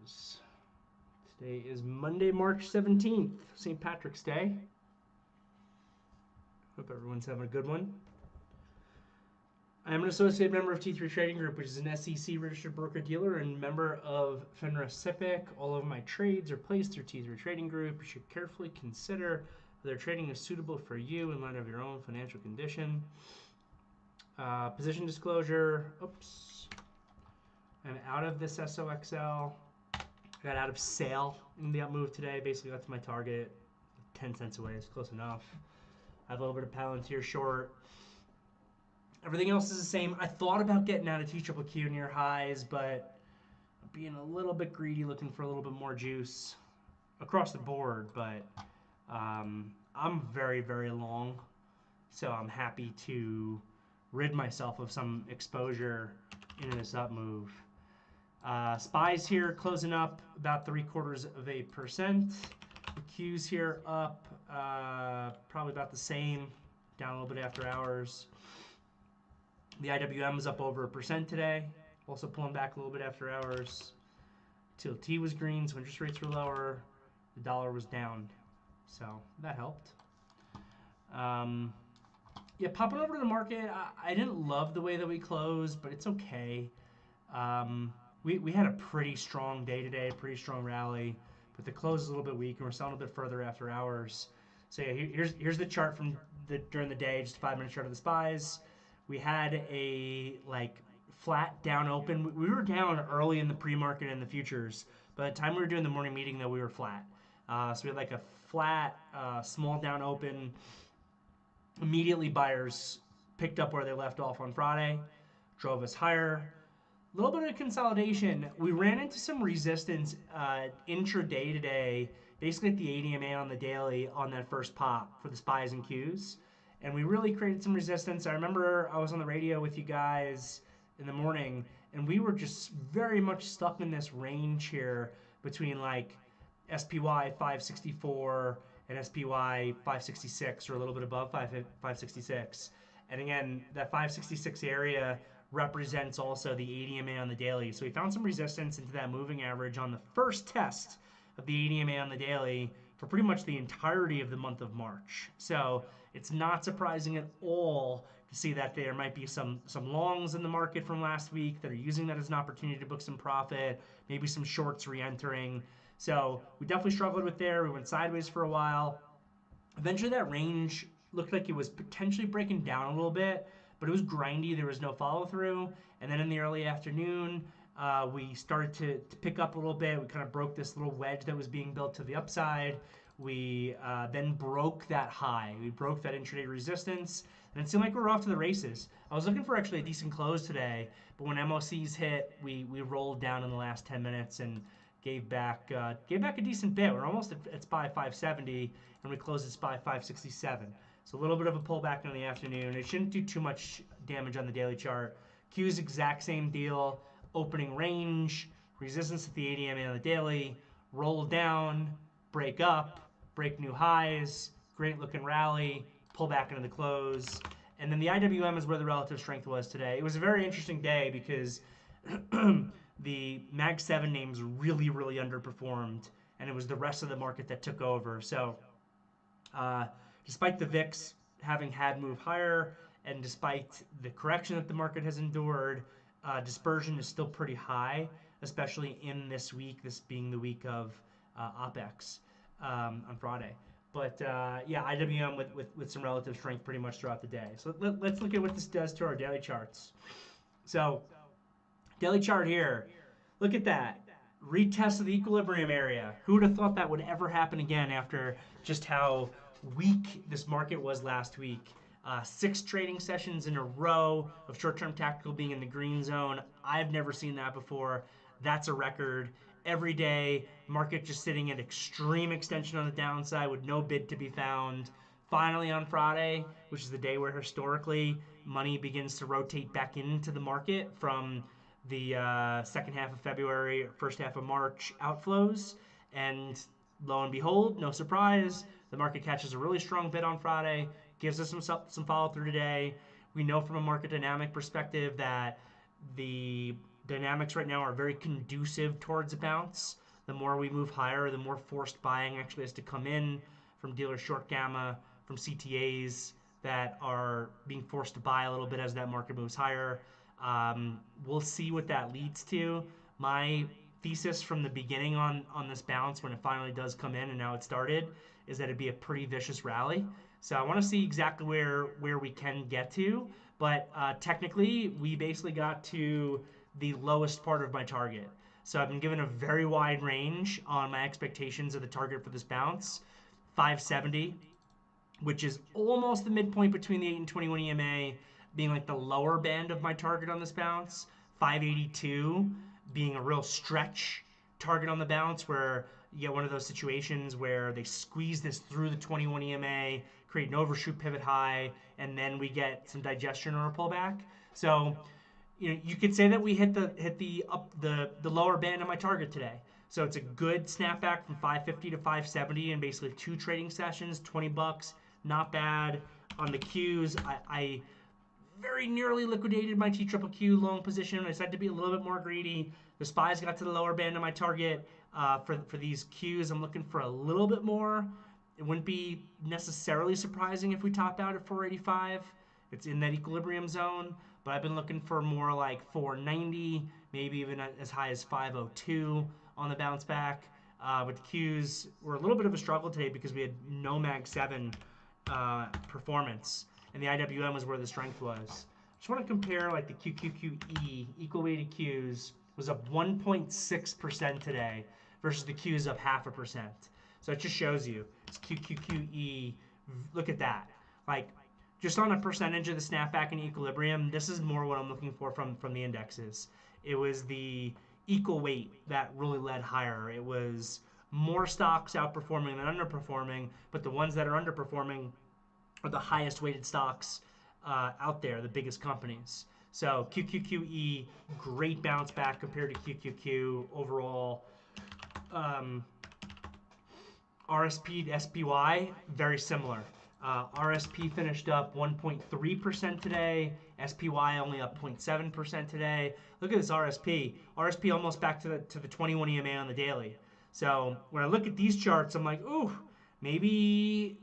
is. Today is Monday, March 17th, St. Patrick's Day. Hope everyone's having a good one. I'm an associate member of T3 Trading Group, which is an SEC registered broker-dealer and member of FINRA SIPC. All of my trades are placed through T3 Trading Group. You should carefully consider whether trading is suitable for you in light of your own financial condition. Position disclosure. Oops. I'm out of this SOXL. I got out of sale in the up move today. Basically, that's my target. 10 cents away is close enough. I have a little bit of Palantir short. Everything else is the same. I thought about getting out of TQQQ near highs, but I'm being a little bit greedy, looking for a little bit more juice across the board. But I'm very, very long, so I'm happy to rid myself of some exposure in this up move. SPYs here closing up about 0.75%. The Qs here up probably about the same, down a little bit after hours. The IWM is up over 1% today, also pulling back a little bit after hours. TLT was green, so interest rates were lower. The dollar was down, so that helped. Yeah, popping over to the market, I didn't love the way that we closed, but it's okay. We had a pretty strong day today, pretty strong rally, but the close is a little bit weak, and we're selling a bit further after hours. So yeah, here's the chart from during the day, just a 5-minute chart of the SPYs. We had a flat down open. We were down early in the pre-market and the futures. By the time we were doing the morning meeting, though, we were flat. So we had like a flat, small down open. Immediately, buyers picked up where they left off on Friday, drove us higher. A little bit of consolidation. We ran into some resistance intraday today, basically at the ADMA on the daily on that first pop for the SPYs and Qs. And we really created some resistance. I remember I was on the radio with you guys in the morning, and we were just very much stuck in this range here between like SPY 564 and SPY 566, or a little bit above 566. And again, that 566 area represents also the ADMA on the daily. So we found some resistance into that moving average on the first test of the ADMA on the daily for pretty much the entirety of the month of March. So it's not surprising at all to see that there might be some longs in the market from last week that are using that as an opportunity to book some profit, maybe some shorts re-entering. So we definitely struggled with there. We went sideways for a while. Eventually that range looked like it was potentially breaking down a little bit, but it was grindy. There was no follow-through. And then in the early afternoon, we started to pick up a little bit. We kind of broke this little wedge that was being built to the upside. We then broke that high. We broke that intraday resistance, and it seemed like we were off to the races. I was looking for actually a decent close today, but when MOCs hit, we rolled down in the last 10 minutes and gave back a decent bit. We're almost at SPY 570, and we closed at SPY 567. So a little bit of a pullback in the afternoon. It shouldn't do too much damage on the daily chart. Q's exact same deal. Opening range, resistance at the ADMA on the daily, roll down, break up, break new highs, great looking rally, pull back into the close. And then the IWM is where the relative strength was today. It was a very interesting day because the Mag 7 names really, really underperformed, and it was the rest of the market that took over. So despite the VIX having had moved higher, and despite the correction that the market has endured, dispersion is still pretty high, especially in this week, this being the week of OPEX on Friday. But yeah, IWM with some relative strength pretty much throughout the day. So let's look at what this does to our daily charts. So daily chart here, look at that. Retest of the equilibrium area. Who would have thought that would ever happen again after just how weak this market was last week? 6 trading sessions in a row of short-term tactical being in the green zone. I've never seen that before. That's a record. Every day, market just sitting at extreme extension on the downside with no bid to be found. Finally on Friday, which is the day where historically money begins to rotate back into the market from the second half of February, first half of March outflows. And lo and behold, no surprise, the market catches a really strong bid on Friday, gives us some follow through today. We know from a market dynamic perspective that the Dynamics right now are very conducive towards a bounce. The more we move higher, the more forced buying actually has to come in from dealer short gamma, from CTAs that are being forced to buy a little bit as that market moves higher. We'll see what that leads to. My thesis from the beginning on this bounce, when it finally does come in and now it started, is that it'd be a pretty vicious rally. So I want to see exactly where we can get to. But technically, we basically got to the lowest part of my target. So I've been given a very wide range on my expectations of the target for this bounce. 570, which is almost the midpoint between the 8 and 21 EMA, being like the lower band of my target on this bounce. 582 being a real stretch target on the bounce, where you get one of those situations where they squeeze this through the 21 EMA, create an overshoot pivot high, and then we get some digestion or a pullback. So you could say that we hit the lower band of my target today. So it's a good snapback from 550 to 570 in basically 2 trading sessions, $20, not bad. On the Qs, I very nearly liquidated my TQQQ long position. I decided to be a little bit more greedy. The spies got to the lower band of my target. For these Qs, I'm looking for a little bit more. It wouldn't be necessarily surprising if we top out at 485. It's in that equilibrium zone, but I've been looking for more like 490, maybe even as high as 502 on the bounce back. With the Qs, we're a little bit of a struggle today because we had no Mag 7 performance, and the IWM was where the strength was. Just want to compare like the QQQE, equal weighted Qs, was up 1.6% today versus the Qs up 0.5%. So it just shows you it's QQQE. Look at that. Like, just on a percentage of the snapback and equilibrium, this is more what I'm looking for from the indexes. It was the equal weight that really led higher. It was more stocks outperforming than underperforming, but the ones that are underperforming are the highest weighted stocks out there, the biggest companies. So QQQE, great bounce back compared to QQQ overall. RSP to SPY, very similar. RSP finished up 1.3% today. SPY only up 0.7% today. Look at this RSP. RSP almost back to the 21 EMA on the daily. So when I look at these charts, I'm like, ooh, maybe,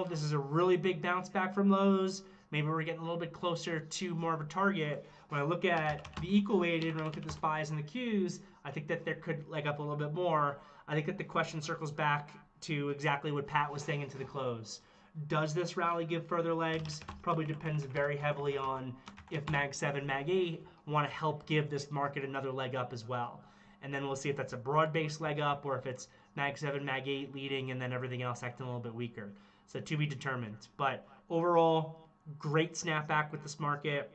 this is a really big bounce back from lows. Maybe we're getting a little bit closer to more of a target. When I look at the equal weighted, when I look at the SPYs and the Qs, I think that there could leg up a little bit more. I think that the question circles back to exactly what Pat was saying into the close. Does this rally give further legs? Probably depends very heavily on if Mag 7, Mag 8 want to help give this market another leg up as well. And then we'll see if that's a broad-based leg up or if it's Mag 7, Mag 8 leading and then everything else acting a little bit weaker. So to be determined. But overall, great snapback with this market.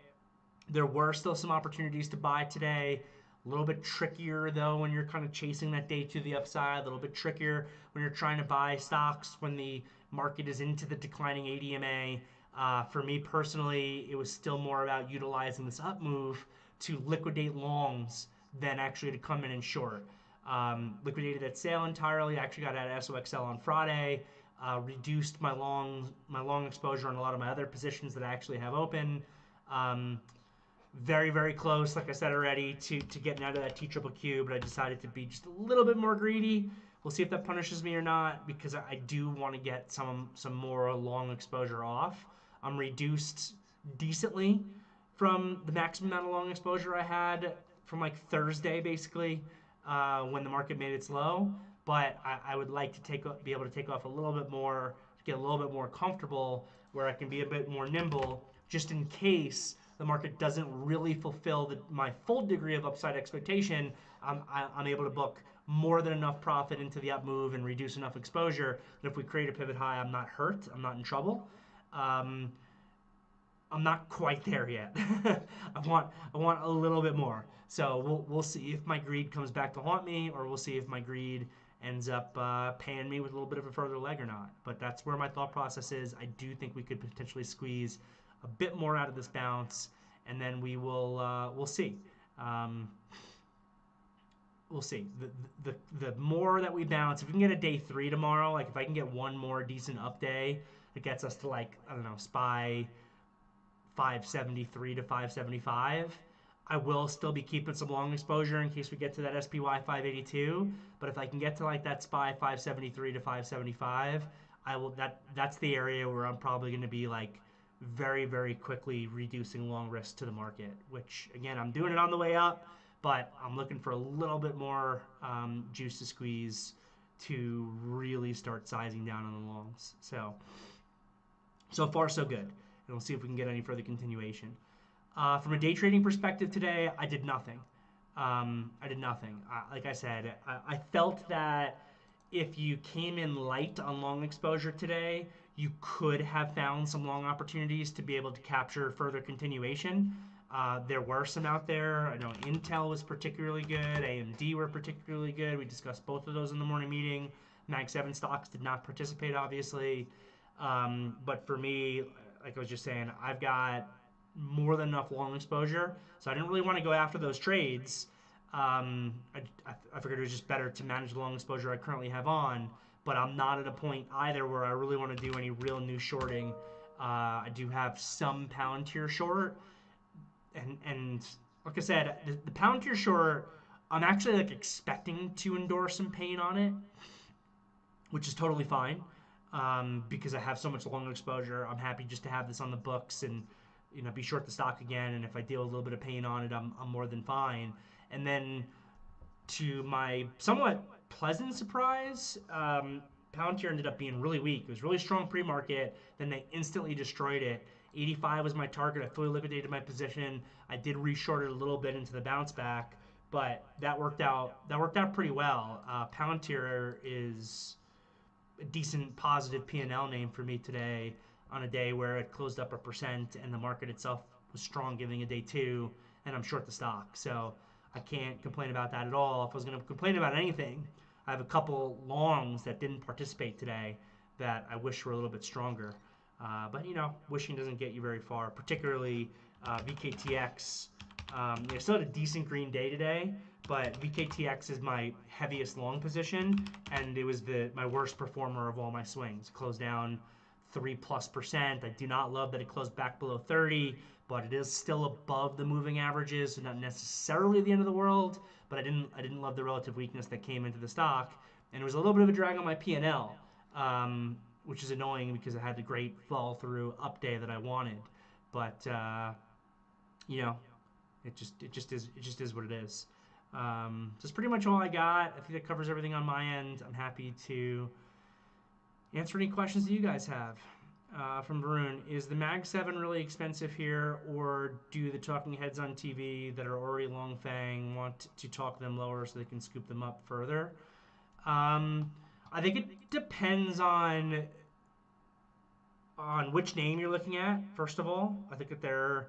There were still some opportunities to buy today. A little bit trickier though when you're kind of chasing that day to the upside. A little bit trickier when you're trying to buy stocks when the market is into the declining ADMA. For me personally, it was still more about utilizing this up move to liquidate longs than actually to come in and short. Liquidated at sale entirely. I actually got out of SOXL on Friday. Reduced my long exposure on a lot of my other positions that I actually have open. Very, very close, like I said already, to getting out of that TQQQ, but I decided to be just a little bit more greedy. We'll see if that punishes me or not, because I do want to get some more long exposure off. I'm reduced decently from the maximum amount of long exposure I had from like Thursday, basically, when the market made its low. But I would like to be able to take off a little bit more, get a little bit more comfortable, where I can be a bit more nimble, just in case the market doesn't really fulfill my full degree of upside expectation. I'm able to book more than enough profit into the up move and reduce enough exposure that if we create a pivot high, I'm not hurt, I'm not in trouble. I'm not quite there yet. I want a little bit more. So we'll see if my greed comes back to haunt me, or we'll see if my greed ends up paying me with a little bit of a further leg or not. But that's where my thought process is. I do think we could potentially squeeze a bit more out of this bounce, and then we'll see. We'll see. The more that we bounce, if we can get a day 3 tomorrow, like if I can get one more decent up day that gets us to, like, I don't know, SPY 573 to 575, I will still be keeping some long exposure in case we get to that SPY 582. But if I can get to like that SPY 573 to 575, I will. That's the area where I'm probably going to be like very, very quickly reducing long risk to the market. Which again, I'm doing it on the way up, but I'm looking for a little bit more juice to squeeze to really start sizing down on the longs. So far so good, and we'll see if we can get any further continuation. From a day trading perspective today, I did nothing. I did nothing. Like I said, I felt that if you came in light on long exposure today, you could have found some long opportunities to be able to capture further continuation. There were some out there. I know Intel was particularly good. AMD were particularly good. We discussed both of those in the morning meeting. Mag 7 stocks did not participate, obviously. But for me, like I was just saying, I've got more than enough long exposure, so I didn't really want to go after those trades. I figured it was just better to manage the long exposure I currently have on, but I'm not at a point either where I really want to do any real new shorting. I do have some Palantir short, and like I said, the Palantir short, I'm actually like expecting to endorse some pain on it, which is totally fine. Because I have so much long exposure, I'm happy just to have this on the books and be short the stock again. And if I deal a little bit of pain on it, I'm more than fine. And then to my somewhat pleasant surprise, Palantir ended up being really weak. It was really strong pre-market, then they instantly destroyed it. 85 was my target. I fully liquidated my position. I did reshort it a little bit into the bounce back, but that worked out. That worked out pretty well. Palantir is a decent positive P&L name for me today on a day where it closed up 1% and the market itself was strong giving a day two, and I'm short the stock. So I can't complain about that at all. If I was going to complain about anything, I have a couple longs that didn't participate today that I wish were a little bit stronger. But wishing doesn't get you very far, particularly VKTX. They still had a decent green day today, but VKTX is my heaviest long position, and it was my worst performer of all my swings. It closed down 3+%. I do not love that it closed back below 30, but it is still above the moving averages, so not necessarily the end of the world. But I didn't love the relative weakness that came into the stock, and it was a little bit of a drag on my P&L, which is annoying because I had the great fall through up day that I wanted. But it just is what it is. That's pretty much all I got. I think that covers everything on my end. I'm happy to answer any questions that you guys have. From Varun, is the Mag 7 really expensive here, or do the talking heads on TV that are already long fang want to talk them lower so they can scoop them up further? I think it depends on which name you're looking at, first of all. I think that there are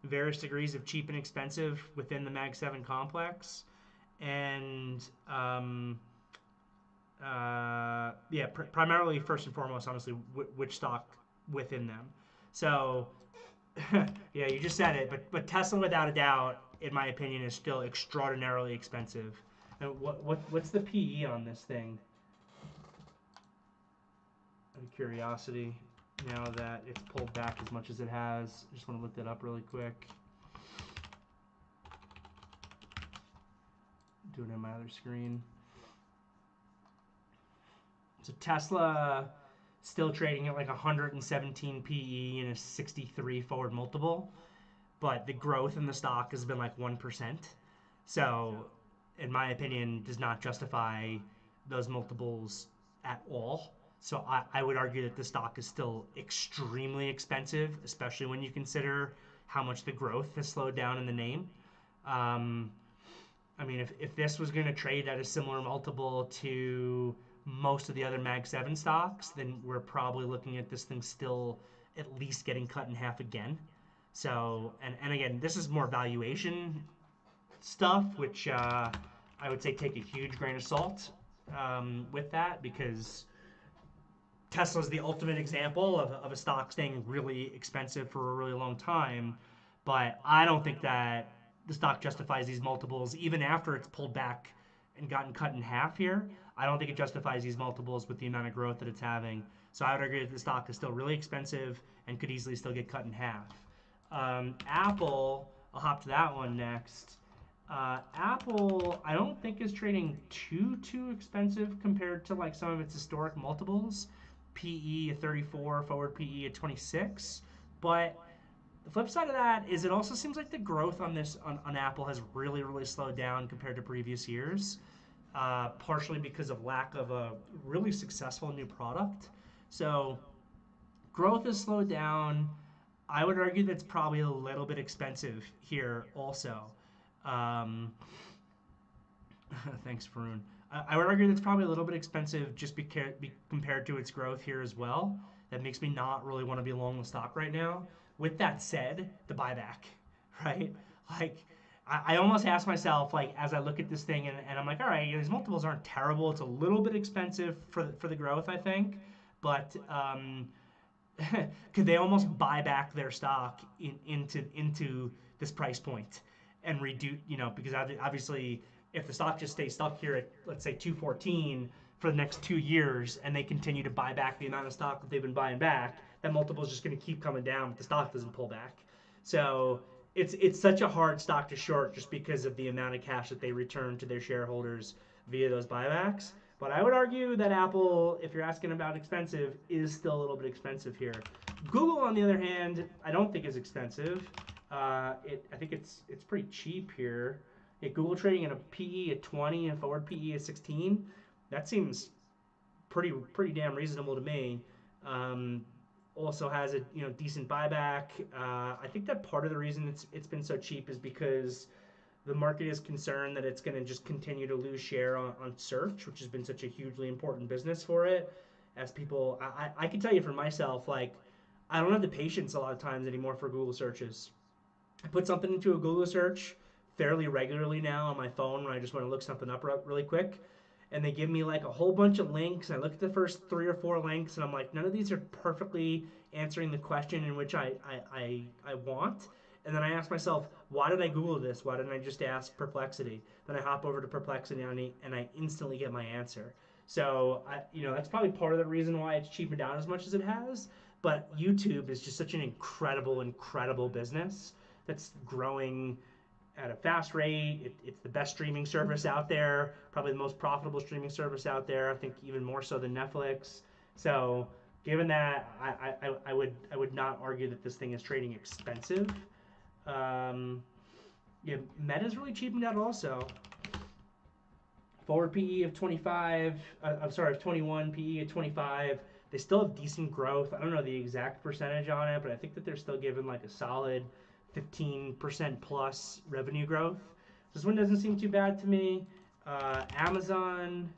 various degrees of cheap and expensive within the Mag 7 complex. And primarily, first and foremost, honestly, which stock within them. So, yeah, you just said it, but Tesla, without a doubt, in my opinion, is still extraordinarily expensive. And what's the PE on this thing? Out of curiosity, now that it's pulled back as much as it has, I just want to look that up really quick. Do it on my other screen. So Tesla still trading at like 117 PE and a 63 forward multiple, but the growth in the stock has been like 1%. So, in my opinion, does not justify those multiples at all. So I would argue that the stock is still extremely expensive, especially when you consider how much the growth has slowed down in the name. I mean, if this was going to trade at a similar multiple to most of the other Mag 7 stocks, then we're probably looking at this thing still at least getting cut in half again. So, and again, this is more valuation stuff, which I would say take a huge grain of salt with that, because Tesla's the ultimate example of a stock staying really expensive for a really long time. But I don't think that the stock justifies these multiples, even after it's pulled back and gotten cut in half here. I don't think it justifies these multiples with the amount of growth that it's having. So I would argue that the stock is still really expensive and could easily still get cut in half. Apple, I'll hop to that one next. Apple, I don't think is trading too expensive compared to like some of its historic multiples. PE at 34, forward PE at 26. But the flip side of that is it also seems like the growth on this on Apple has really slowed down compared to previous years, partially because of lack of a really successful new product. So growth has slowed down. I would argue that's probably a little bit expensive here also. Um, Thanks, Varun. I would argue that's probably a little bit expensive just compared to its growth here as well. That makes me not really want to be long the stock right now. With that said, the buyback, right? Like, I almost ask myself, like, as I look at this thing, and I'm like, all right, these multiples aren't terrible. It's a little bit expensive for the growth, I think. But could they almost buy back their stock into this price point and reduce, because obviously if the stock just stays stuck here at, let's say, 214 for the next 2 years and they continue to buy back the amount of stock that they've been buying back, that multiple is just going to keep coming down if the stock doesn't pull back. So it's such a hard stock to short just because of the amount of cash that they return to their shareholders via those buybacks. But I would argue that Apple, if you're asking about expensive, is still a little bit expensive here. Google, on the other hand, I don't think is expensive. I think it's pretty cheap here. Google trading at a PE at 20 and forward PE at 16. That seems pretty damn reasonable to me. Also has a decent buyback. I think that part of the reason it's been so cheap is because the market is concerned that it's going to just continue to lose share on search, which has been such a hugely important business for it. As people, I can tell you for myself, like, I don't have the patience a lot of times anymore for Google searches. I put something into a Google search fairly regularly now on my phone when I just want to look something up really quick. And they give me like a whole bunch of links. And I look at the first 3 or 4 links and I'm like, none of these are perfectly answering the question in which I want. And then I ask myself, why did I Google this? Why didn't I just ask Perplexity? Then I hop over to Perplexity and I instantly get my answer. So that's probably part of the reason why it's cheapened down as much as it has. But YouTube is just such an incredible business that's growing at a fast rate. It's the best streaming service out there, probably the most profitable streaming service out there. I think even more so than Netflix. So, given that, I would not argue that this thing is trading expensive. Yeah, Meta's really cheapened out also. Forward PE of 25. I'm sorry, of 21. PE at 25. They still have decent growth. I don't know the exact percentage on it, but I think that they're still giving like a solid 15% plus revenue growth. This one doesn't seem too bad to me. Amazon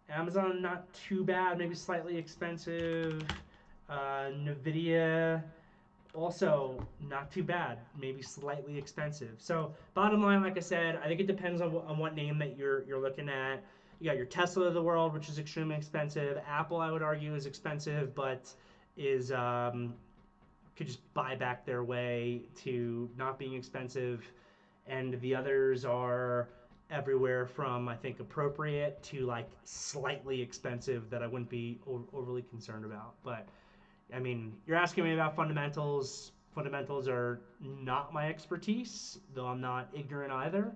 not too bad, maybe slightly expensive. Nvidia also not too bad, maybe slightly expensive. So bottom line, like I said, I think it depends on what name that you're looking at. You got your Tesla of the world, which is extremely expensive. Apple, I would argue, is expensive, but is could just buy back their way to not being expensive. And the others are everywhere from, I think, appropriate to like slightly expensive that I wouldn't be overly concerned about. But I mean, you're asking me about fundamentals. Fundamentals are not my expertise, though I'm not ignorant either.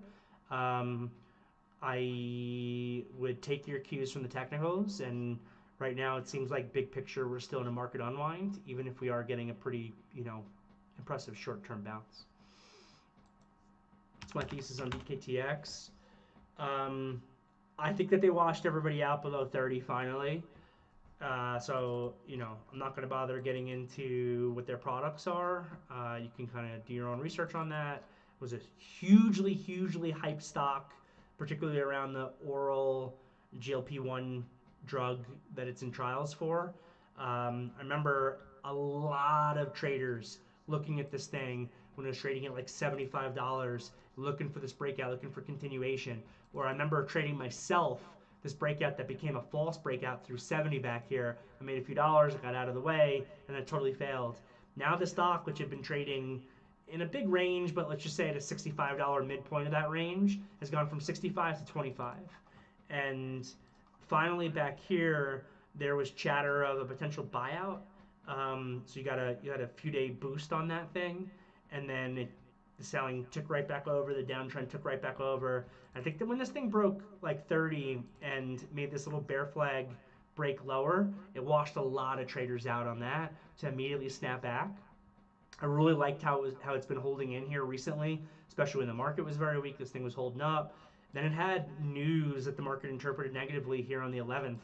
I would take your cues from the technicals, and right now it seems like big picture we're still in a market unwind, even if we are getting a pretty, impressive short-term bounce. That's my thesis on BKTX. I think that they washed everybody out below 30 finally. So, I'm not going to bother getting into what their products are. You can kind of do your own research on that. It was a hugely hyped stock, particularly around the oral GLP-1 drug that it's in trials for. I remember a lot of traders looking at this thing when it was trading at like $75, looking for this breakout, looking for continuation. Or I remember trading myself this breakout that became a false breakout through 70 back here. I made a few dollars, I got out of the way, and it totally failed. Now the stock, which had been trading in a big range, but let's just say at a $65 midpoint of that range, has gone from 65 to 25. And finally back here, there was chatter of a potential buyout. So you got a few day boost on that thing. and then the selling took right back over, the downtrend took right back over. I think that when this thing broke like 30 and made this little bear flag break lower, it washed a lot of traders out on that to immediately snap back. I really liked how it's been holding in here recently, especially when the market was very weak. This thing was holding up. Then it had news that the market interpreted negatively here on the 11th,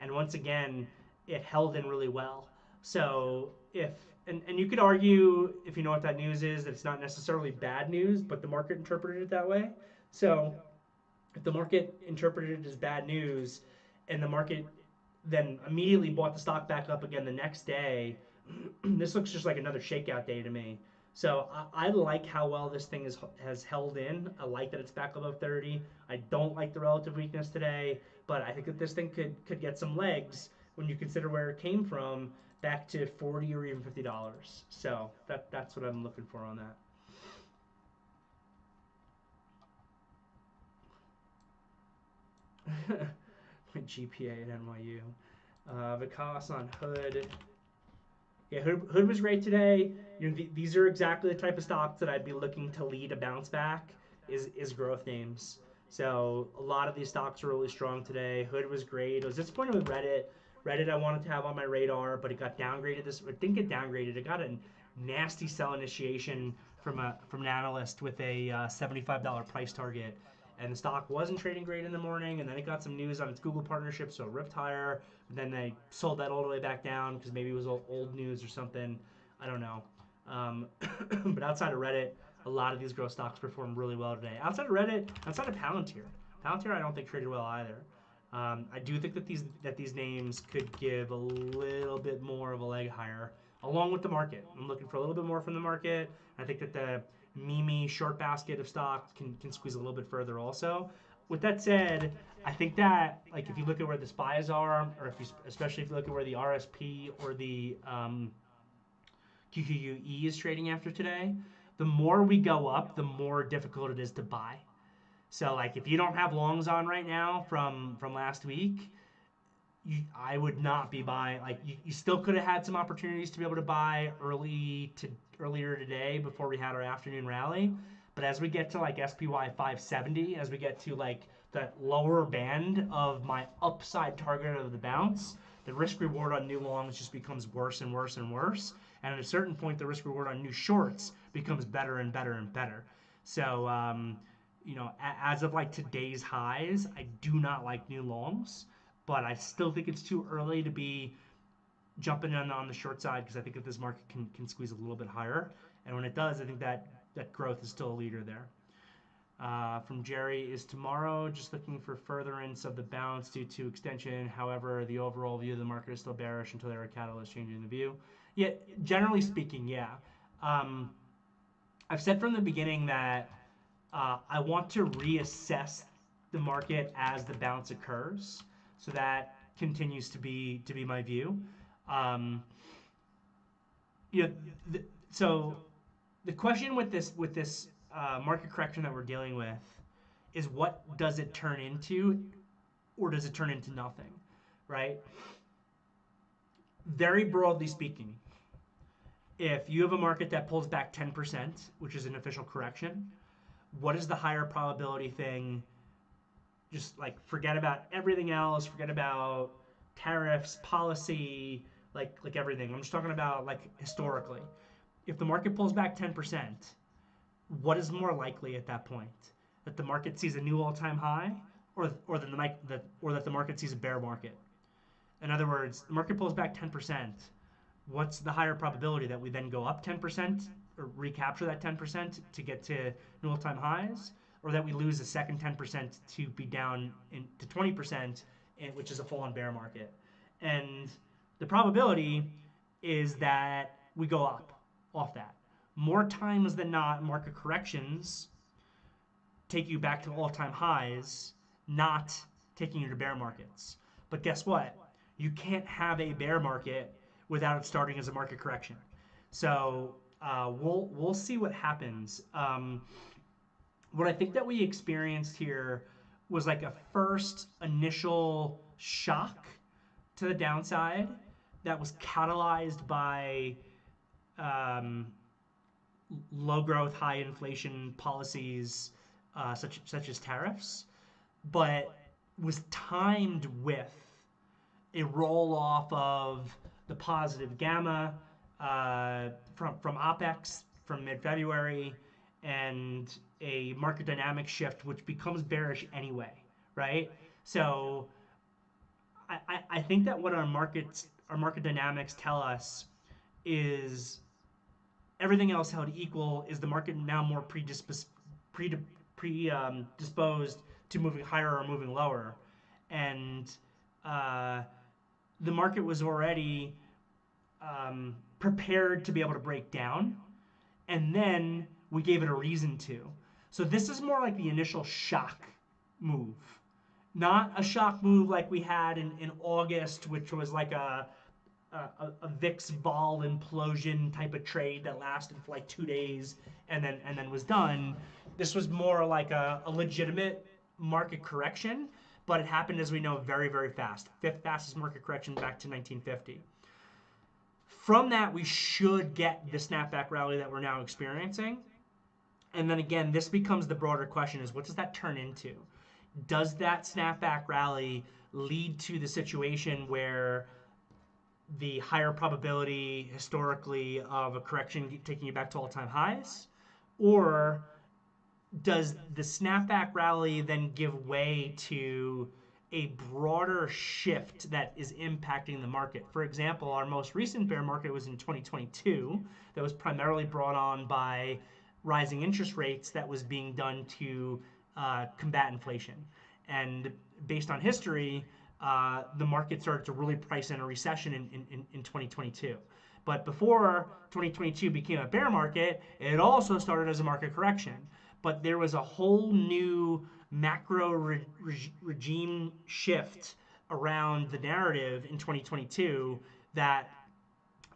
and once again, it held in really well. So if and you could argue, if you know what that news is, that it's not necessarily bad news, but the market interpreted it that way. So if the market interpreted it as bad news, and the market then immediately bought the stock back up again the next day, this looks just like another shakeout day to me. So I like how well this thing has held in. I like that it's back above 30. I don't like the relative weakness today, but I think that this thing could get some legs when you consider where it came from back to 40 or even $50. So that's what I'm looking for on that. My GPA at NYU. Vikas on Hood. Yeah, Hood was great today. These are exactly the type of stocks that I'd be looking to lead a bounce back. Is growth names. So a lot of these stocks were really strong today. Hood was great. I was disappointed with Reddit. Reddit I wanted to have on my radar, but it got downgraded. It didn't get downgraded. It got a nasty sell initiation from an analyst with a $75 price target, and the stock wasn't trading great in the morning. And then it got some news on its Google partnership, so it ripped higher. Then they sold that all the way back down because maybe it was old news or something. I don't know. But outside of Reddit, a lot of these growth stocks performed really well today. Outside of Reddit, outside of Palantir I don't think traded well either. I do think that these names could give a little bit more of a leg higher, along with the market. I'm looking for a little bit more from the market. I think that the Mimi short basket of stocks can squeeze a little bit further also. With that said, I think that like if you look at where the spies are, or especially if you look at where the RSP or the QQUE is trading after today, the more we go up, the more difficult it is to buy. So like if you don't have longs on right now from last week, I would not be buying. Like you still could have had some opportunities to be able to buy earlier today before we had our afternoon rally. But as we get to like SPY 570, as we get to like the lower band of my upside target of the bounce, the risk reward on new longs just becomes worse and worse and worse. And at a certain point, the risk reward on new shorts becomes better and better and better. So, as of like today's highs, I do not like new longs, but I still think it's too early to be jumping in on the short side because I think that this market can squeeze a little bit higher. And when it does, I think that growth is still a leader there. From Jerry, is tomorrow just looking for furtherance of the bounce due to extension? However, the overall view of the market is still bearish until there are catalysts changing the view. Yeah, generally speaking, yeah. I've said from the beginning that I want to reassess the market as the bounce occurs, so that continues to be my view. Um, you know, so the question with this market correction that we're dealing with is, what does it turn into, or does it turn into nothing, right? Very broadly speaking, if you have a market that pulls back 10%, which is an official correction, what is the higher probability thing? Just like forget about everything else, forget about tariffs, policy, like everything. I'm just talking about like historically. If the market pulls back 10%, what is more likely at that point? That the market sees a new all-time high, or that the market sees a bear market? In other words, the market pulls back 10%. What's the higher probability that we then go up 10% or recapture that 10% to get to new all-time highs, or that we lose a second 10% to be down to 20%, which is a full-on bear market? And the probability is that we go up off that. More times than not, market corrections take you back to all-time highs, not taking you to bear markets. But guess what? You can't have a bear market without it starting as a market correction. So we'll see what happens. What I think that we experienced here was like a first initial shock to the downside that was catalyzed by low growth, high inflation policies, such as tariffs, but was timed with a roll off of the positive gamma from OPEX from mid February and a market dynamic shift, which becomes bearish anyway, right? So I think that what our market dynamics tell us is everything else held equal, is the market now more predisposed to moving higher or moving lower, and uh, the market was already prepared to be able to break down, and then we gave it a reason to. So this is more like the initial shock move, not a shock move like we had in August, which was like a VIX vol implosion type of trade that lasted for like 2 days and then was done. This was more like a legitimate market correction, but it happened, as we know, very, very fast. Fifth fastest market correction back to 1950. From that, we should get the snapback rally that we're now experiencing. And then again, this becomes the broader question: is what does that turn into? Does that snapback rally lead to the situation where the higher probability historically of a correction taking you back to all-time highs? Or does the snapback rally then give way to a broader shift that is impacting the market? For example, our most recent bear market was in 2022. That was primarily brought on by rising interest rates that was being done to combat inflation. And based on history, the market started to really price in a recession in 2022. But before 2022 became a bear market, it also started as a market correction. But there was a whole new macro regime shift around the narrative in 2022 that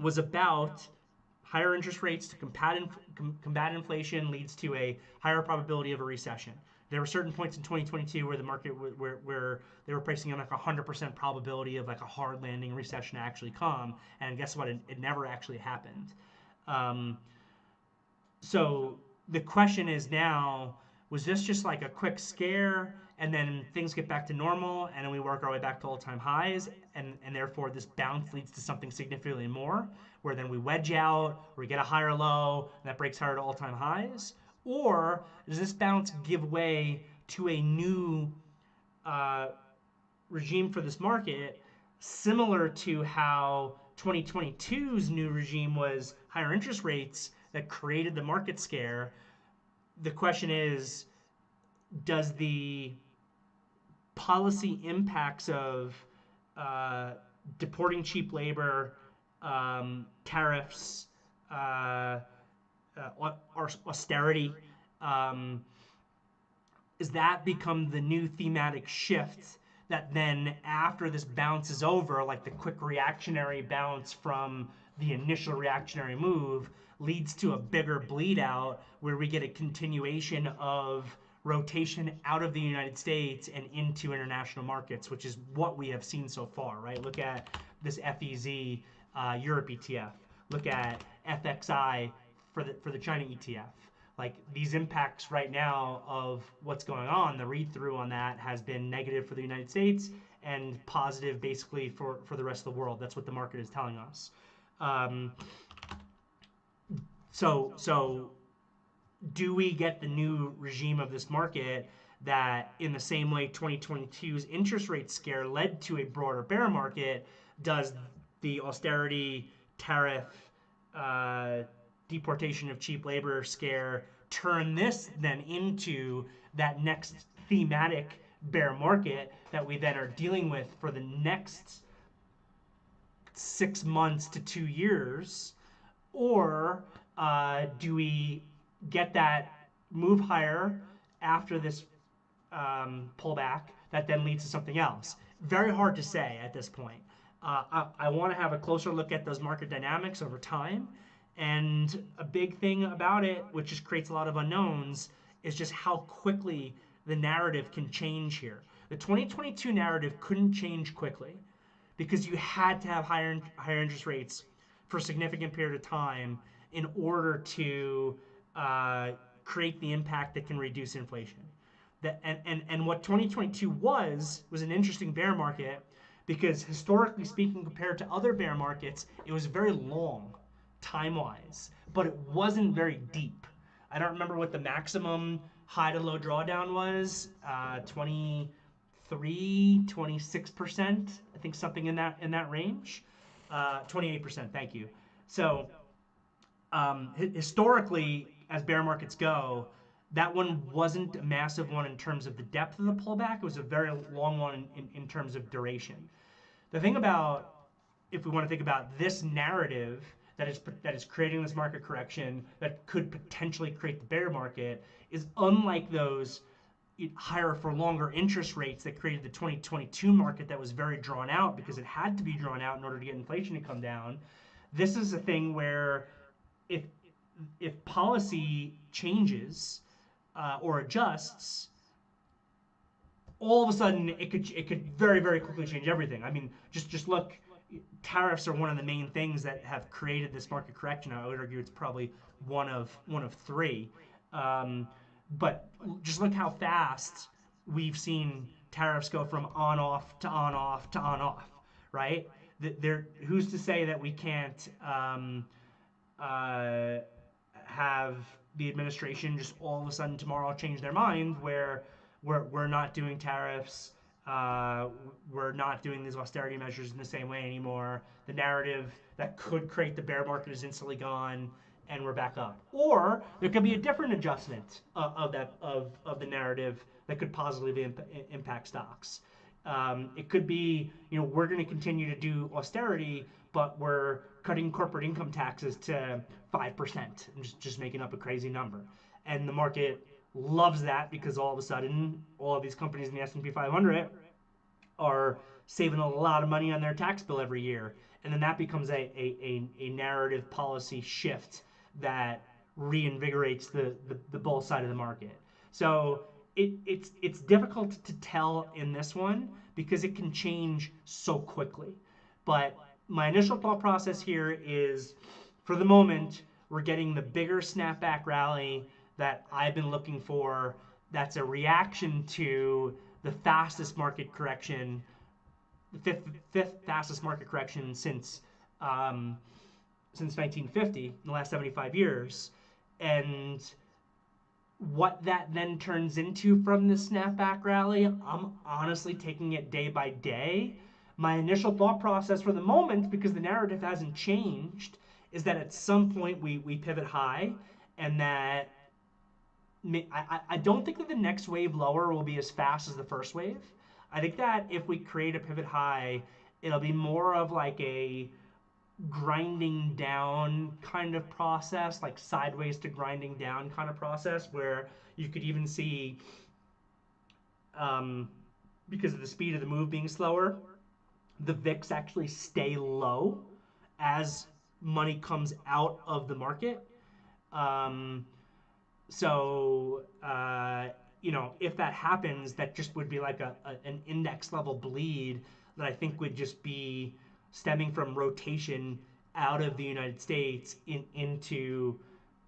was about higher interest rates to combat inflation leads to a higher probability of a recession. There were certain points in 2022 where the market where they were pricing in like 100% probability of like a hard landing recession to actually come, and guess what? It never actually happened. Um, so the question is now, was this just like a quick scare and then things get back to normal and then we work our way back to all-time highs, and therefore this bounce leads to something significantly more, where then we wedge out or we get a higher low and that breaks higher to all-time highs? Or does this bounce give way to a new uh, regime for this market, similar to how 2022's new regime was higher interest rates that created the market scare? The question is, does the policy impacts of uh, deporting cheap labor, tariffs, uh, austerity, um, is that become the new thematic shift that then, after this bounce is over, like the quick reactionary bounce from the initial reactionary move, leads to a bigger bleed out where we get a continuation of rotation out of the United States and into international markets, which is what we have seen so far, right? Look at this FEZ Europe ETF. Look at FXI for the China ETF. Like, these impacts right now of what's going on, the read through on that has been negative for the United States and positive basically for the rest of the world. That's what the market is telling us. So do we get the new regime of this market that, in the same way 2022's interest rate scare led to a broader bear market, does the austerity, tariff, deportation of cheap labor scare turn this then into that next thematic bear market that we then are dealing with for the next 6 months to 2 years? Or do we get that move higher after this pullback that then leads to something else? Very hard to say at this point. I want to have a closer look at those market dynamics over time. And a big thing about it, which just creates a lot of unknowns, is just how quickly the narrative can change here. The 2022 narrative couldn't change quickly because you had to have higher interest rates for a significant period of time in order to create the impact that can reduce inflation. And what 2022 was an interesting bear market because historically speaking, compared to other bear markets, it was very long time-wise, but it wasn't very deep. I don't remember what the maximum high to low drawdown was. 23, 26%. I think something in that range. 28%. Thank you. So historically, as bear markets go, that one wasn't a massive one in terms of the depth of the pullback. It was a very long one in terms of duration. The thing about, if we want to think about this narrative that is creating this market correction that could potentially create the bear market, is unlike those higher for longer interest rates that created the 2022 market that was very drawn out because it had to be drawn out in order to get inflation to come down. This is a thing where if if policy changes or adjusts, all of a sudden it could very very quickly change everything. I mean, just look. Tariffs are one of the main things that have created this market correction. I would argue it's probably one of three. But just look how fast we've seen tariffs go from on off to on off to on off, right? Who's to say that we can't uh, have the administration just all of a sudden tomorrow change their mind where we're not doing tariffs, we're not doing these austerity measures in the same way anymore. The narrative that could create the bear market is instantly gone, and we're back up. Or there could be a different adjustment of the narrative that could positively impact stocks. It could be, we're going to continue to do austerity, but we're cutting corporate income taxes to 5%. I'm just making up a crazy number, and the market loves that because all of a sudden, all of these companies in the S&P 500 are saving a lot of money on their tax bill every year, and then that becomes a narrative policy shift that reinvigorates the bull side of the market. So it's difficult to tell in this one because it can change so quickly. But my initial thought process here is, for the moment, we're getting the bigger snapback rally that I've been looking for. That's a reaction to the fastest market correction, the fifth fastest market correction since 1950, in the last 75 years. And what that then turns into from the snapback rally, I'm honestly taking it day by day. My initial thought process for the moment, because the narrative hasn't changed, is that at some point we pivot high, and that I don't think that the next wave lower will be as fast as the first wave. I think that if we create a pivot high, it'll be more of like a grinding down kind of process, like sideways to grinding down kind of process, where you could even see, because of the speed of the move being slower, the VIX actually stay low as money comes out of the market. So, if that happens, that just would be like an index level bleed that I think would just be stemming from rotation out of the United States into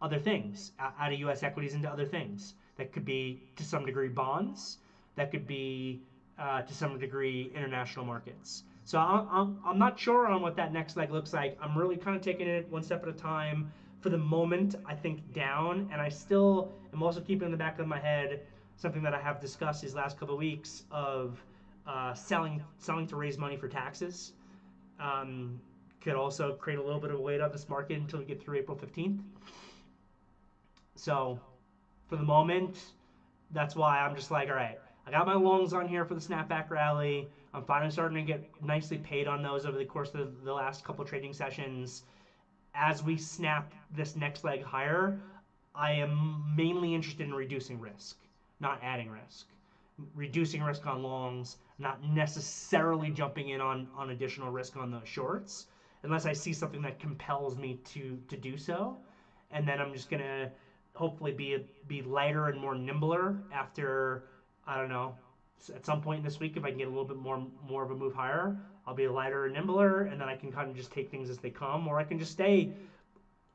other things, out of U.S. equities into other things. That could be, to some degree, bonds. That could be, to some degree, international markets. So I'm not sure on what that next leg looks like. I'm really kind of taking it one step at a time. For the moment, I think down, and I still am also keeping in the back of my head something that I have discussed these last couple of weeks of selling to raise money for taxes. Could also create a little bit of a weight on this market until we get through April 15th. So for the moment, that's why I'm just like, all right, I got my longs on here for the snapback rally. I'm finally starting to get nicely paid on those over the course of the last couple trading sessions. As we snap this next leg higher, I am mainly interested in reducing risk, not adding risk. Reducing risk on longs, not necessarily jumping in on additional risk on those shorts, unless I see something that compels me to do so. And then I'm just going to hopefully be lighter and more nimbler after, I don't know, at some point this week, if I can get a little bit more of a move higher, I'll be lighter and nimbler, and then I can kind of just take things as they come, or I can just stay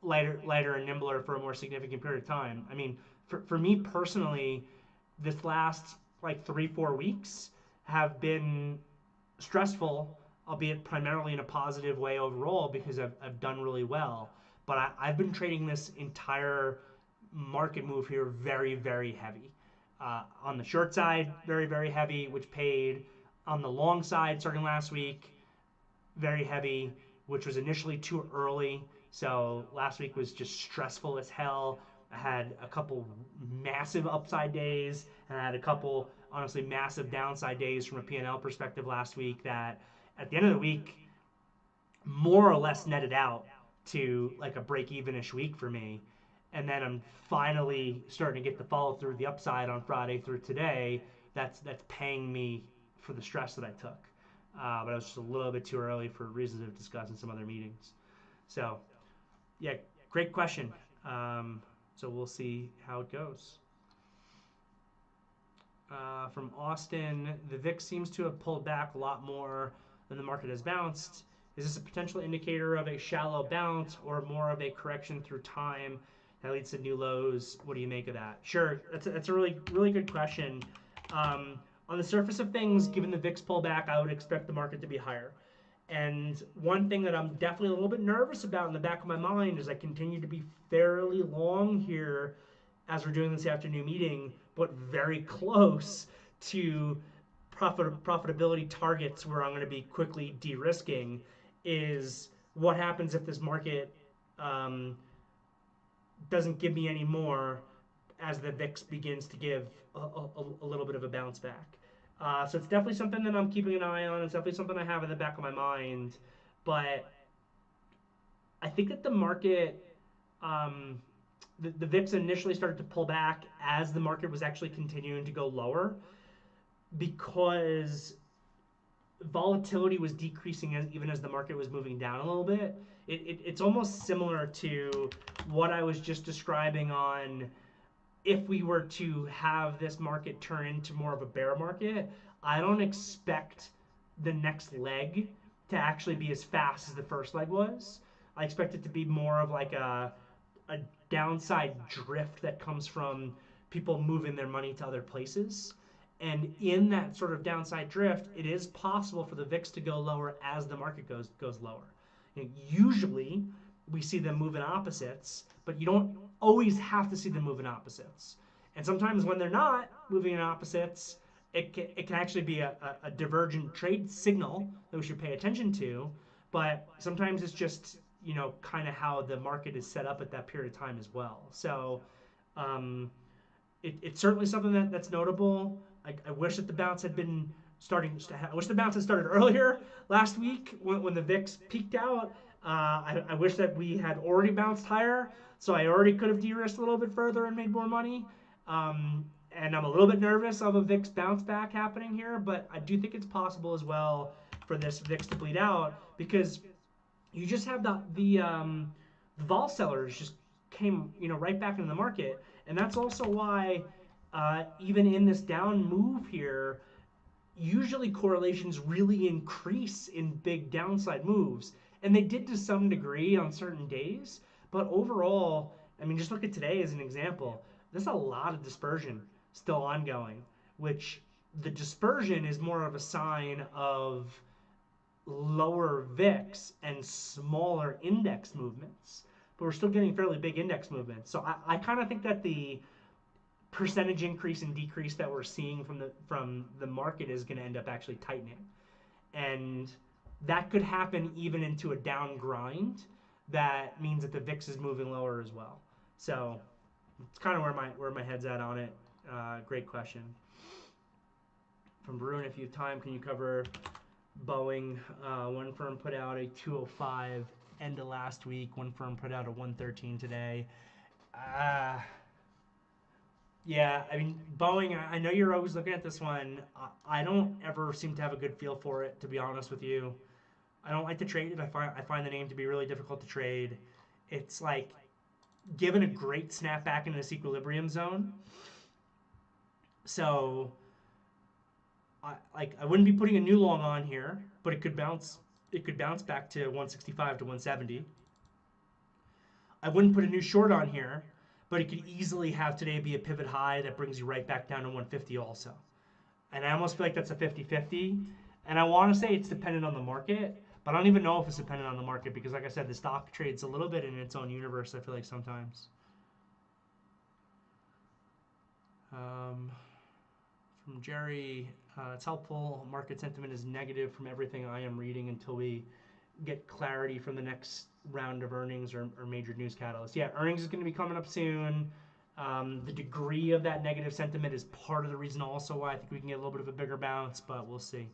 lighter and nimbler for a more significant period of time. I mean, for me personally, this last like 3-4 weeks have been stressful, albeit primarily in a positive way overall because I've done really well. But I've been trading this entire market move here very, very heavy. On the short side, very, very heavy, which paid. On the long side, starting last week, very heavy, which was initially too early. So last week was just stressful as hell. I had a couple massive upside days, and I had a couple honestly massive downside days from a P&L perspective last week that at the end of the week more or less netted out to like a break-even-ish week for me. And then I'm finally starting to get the follow through the upside on Friday through today. That's paying me for the stress that I took. But I was just a little bit too early for reasons we've discussed in some other meetings. So, yeah, great question. So we'll see how it goes. From Austin, the VIX seems to have pulled back a lot more than the market has bounced. Is this a potential indicator of a shallow bounce or more of a correction through time that leads to new lows? What do you make of that? Sure, that's a really, really good question. On the surface of things, given the VIX pullback, I would expect the market to be higher. And one thing that I'm definitely a little bit nervous about in the back of my mind is I continue to be fairly long here as we're doing this afternoon meeting, but very close to profitability targets where I'm going to be quickly de-risking is what happens if this market doesn't give me any more as the VIX begins to give a little bit of a bounce back. So it's definitely something that I'm keeping an eye on. It's definitely something I have in the back of my mind. But I think that the market, the VIX initially started to pull back as the market was actually continuing to go lower because volatility was decreasing even as the market was moving down a little bit. It's almost similar to what I was just describing on if we were to have this market turn into more of a bear market. I don't expect the next leg to actually be as fast as the first leg was. I expect it to be more of like a downside drift that comes from people moving their money to other places. And in that sort of downside drift, it is possible for the VIX to go lower as the market goes lower. And usually, we see them move in opposites, but you don't always have to see them move in opposites. And sometimes when they're not moving in opposites, it can actually be a divergent trade signal that we should pay attention to. But sometimes it's just, kind of how the market is set up at that period of time as well. So it's certainly something that's notable. I wish that the bounce had been I wish the bounce had started earlier last week when the VIX peaked out. I wish that we had already bounced higher, so I already could have de-risked a little bit further and made more money. And I'm a little bit nervous of a VIX bounce back happening here, but I do think it's possible as well for this VIX to bleed out because you just have the vol sellers just came right back into the market, and that's also why even in this down move here, usually correlations really increase in big downside moves. And they did to some degree on certain days. But overall, I mean, just look at today as an example. There's a lot of dispersion still ongoing, which the dispersion is more of a sign of lower VIX and smaller index movements. But we're still getting fairly big index movements. So I kind of think that the percentage increase and decrease that we're seeing from the market is going to end up actually tightening, and that could happen even into a down grind. That means that the VIX is moving lower as well. So it's kind of where my head's at on it. Great question from Varun. If you have time, can you cover Boeing? One firm put out a 205 end of last week. One firm put out a 113 today. Yeah, I mean, Boeing, I know you're always looking at this one. I don't ever seem to have a good feel for it, to be honest with you. I don't like to trade it. I find the name to be really difficult to trade. It's like given a great snapback into this equilibrium zone. So I wouldn't be putting a new long on here, but it could bounce back to 165 to 170. I wouldn't put a new short on here, but it could easily have today be a pivot high that brings you right back down to 150 also. And I almost feel like that's a 50-50. And I want to say it's dependent on the market, but I don't even know if it's dependent on the market because, like I said, the stock trades a little bit in its own universe, I feel like sometimes. From Jerry, it's helpful. Market sentiment is negative from everything I am reading until we get clarity from the next round of earnings or major news catalysts. Yeah, earnings is going to be coming up soon. The degree of that negative sentiment is part of the reason also why I think we can get a little bit of a bigger bounce, but we'll see.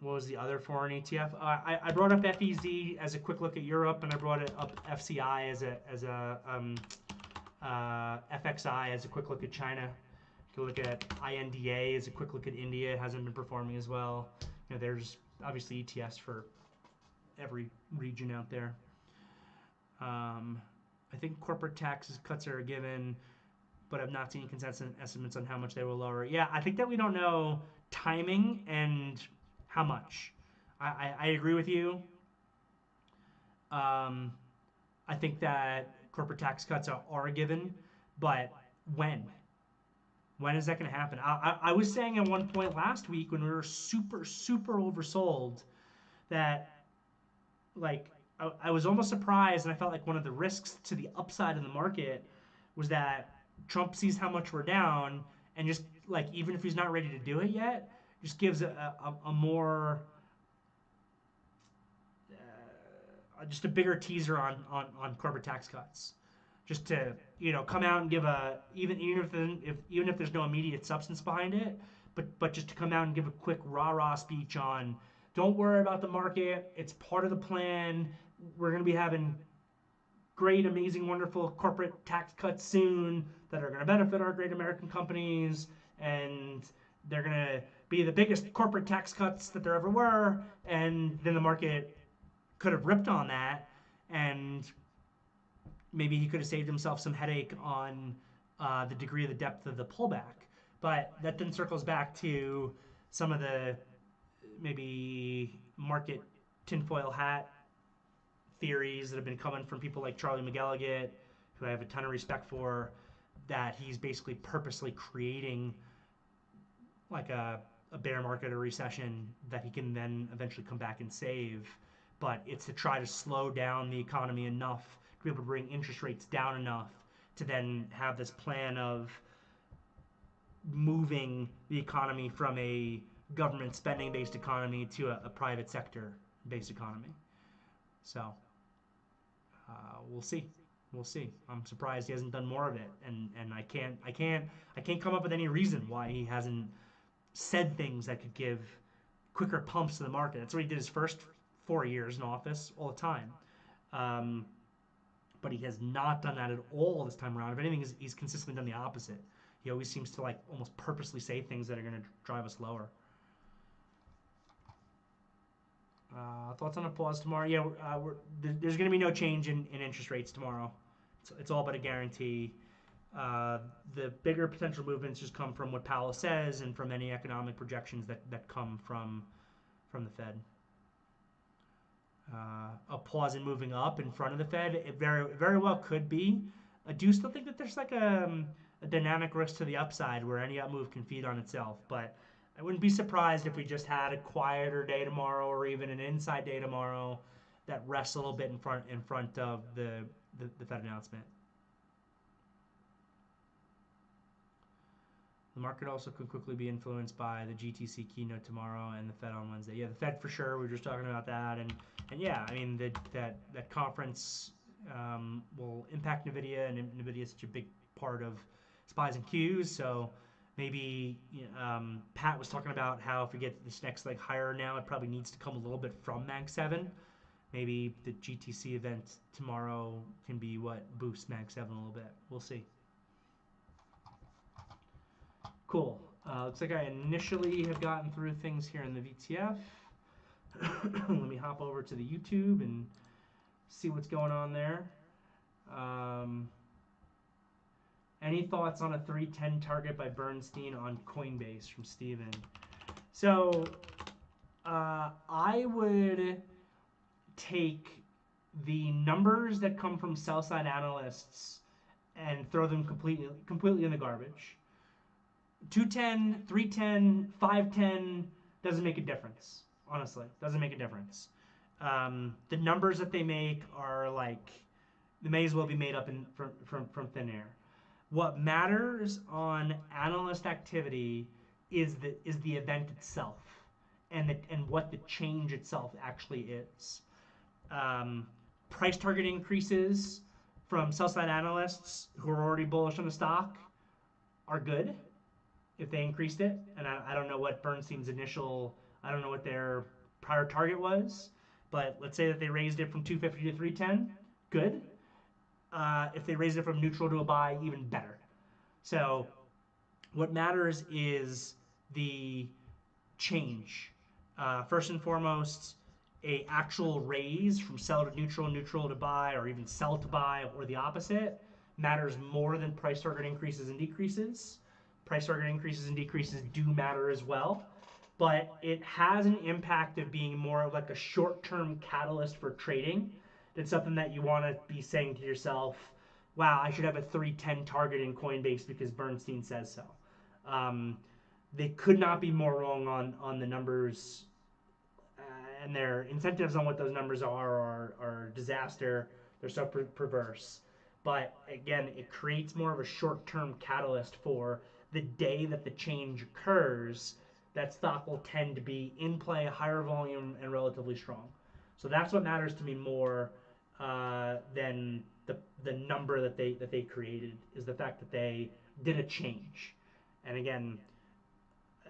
What was the other foreign ETF? I brought up FEZ as a quick look at Europe, and I brought it up FCI as a FXI as a quick look at China. You can look at INDA as a quick look at India. It hasn't been performing as well. You know, there's obviously ETFs for every region out there. I think corporate tax cuts are a given, but I've not seen consensus estimates on how much they will lower. Yeah, I think that we don't know timing and how much. I agree with you. I think that corporate tax cuts are a given, but when? When is that going to happen? I was saying at one point last week when we were super oversold that like I was almost surprised, and I felt like one of the risks to the upside in the market was that Trump sees how much we're down, and just like even if he's not ready to do it yet, just gives a more just a bigger teaser on corporate tax cuts, just to come out and give a even if there's no immediate substance behind it, but just to come out and give a quick rah speech on don't worry about the market, it's part of the plan. We're going to be having great, amazing, wonderful corporate tax cuts soon that are going to benefit our great American companies, and they're going to be the biggest corporate tax cuts that there ever were. And then the market could have ripped on that, and maybe he could have saved himself some headache on the degree of the depth of the pullback. But that then circles back to some of the maybe market tinfoil hat theories that have been coming from people like Charlie McElligott, who I have a ton of respect for, that he's basically purposely creating like a bear market or recession that he can then eventually come back and save. But it's to try to slow down the economy enough to be able to bring interest rates down enough to then have this plan of moving the economy from a government spending based economy to a private sector based economy. So we'll see. We'll see. I'm surprised he hasn't done more of it, and I can't come up with any reason why he hasn't said things that could give quicker pumps to the market. That's what he did his first 4 years in office all the time. But he has not done that at all this time around. If anything, he's consistently done the opposite. He always seems to like almost purposely say things that are going to drive us lower. Thoughts on a pause tomorrow? Yeah, there's going to be no change in interest rates tomorrow. It's all but a guarantee. The bigger potential movements just come from what Powell says and from any economic projections that come from the Fed. A pause in moving up in front of the Fed, it very well could be. I do still think that there's like a dynamic risk to the upside where any up move can feed on itself, but I wouldn't be surprised if we just had a quieter day tomorrow or even an inside day tomorrow that rests a little bit in front of the Fed announcement. The market also could quickly be influenced by the GTC keynote tomorrow and the Fed on Wednesday. Yeah, the Fed for sure. We were just talking about that, and yeah, I mean that conference will impact NVIDIA, and NVIDIA is such a big part of SPYs and Qs. So maybe Pat was talking about how if we get this next leg higher now, it probably needs to come a little bit from Mag 7. Maybe the GTC event tomorrow can be what boosts Mag 7 a little bit. We'll see. Cool. Looks like I initially have gotten through things here in the VTF. Let me hop over to the YouTube and see what's going on there. Any thoughts on a 310 target by Bernstein on Coinbase from Steven? So I would take the numbers that come from sell side analysts and throw them completely in the garbage. 210, 310, 510 doesn't make a difference. Honestly, doesn't make a difference. The numbers that they make are like they may as well be made up from thin air. What matters on analyst activity is the event itself and what the change itself actually is. Um, Price target increases from sell side analysts who are already bullish on the stock are good if they increased it. And I don't know what Bernstein's initial, I don't know what their prior target was, but let's say that they raised it from 250 to 310, good. If they raised it from neutral to a buy, even better. So what matters is the change. First and foremost, a actual raise from sell to neutral, neutral to buy, or even sell to buy, or the opposite, matters more than price target increases and decreases. Price target increases and decreases do matter as well, but it has an impact of being more of like a short-term catalyst for trading. It's something that you want to be saying to yourself, wow, I should have a 310 target in Coinbase because Bernstein says so. They could not be more wrong on the numbers, and their incentives on what those numbers are disaster. They're so perverse. But again, it creates more of a short-term catalyst for the day that the change occurs. That stock will tend to be in play, higher volume, and relatively strong. So that's what matters to me more than the number that they created, is the fact that they did a change. And again,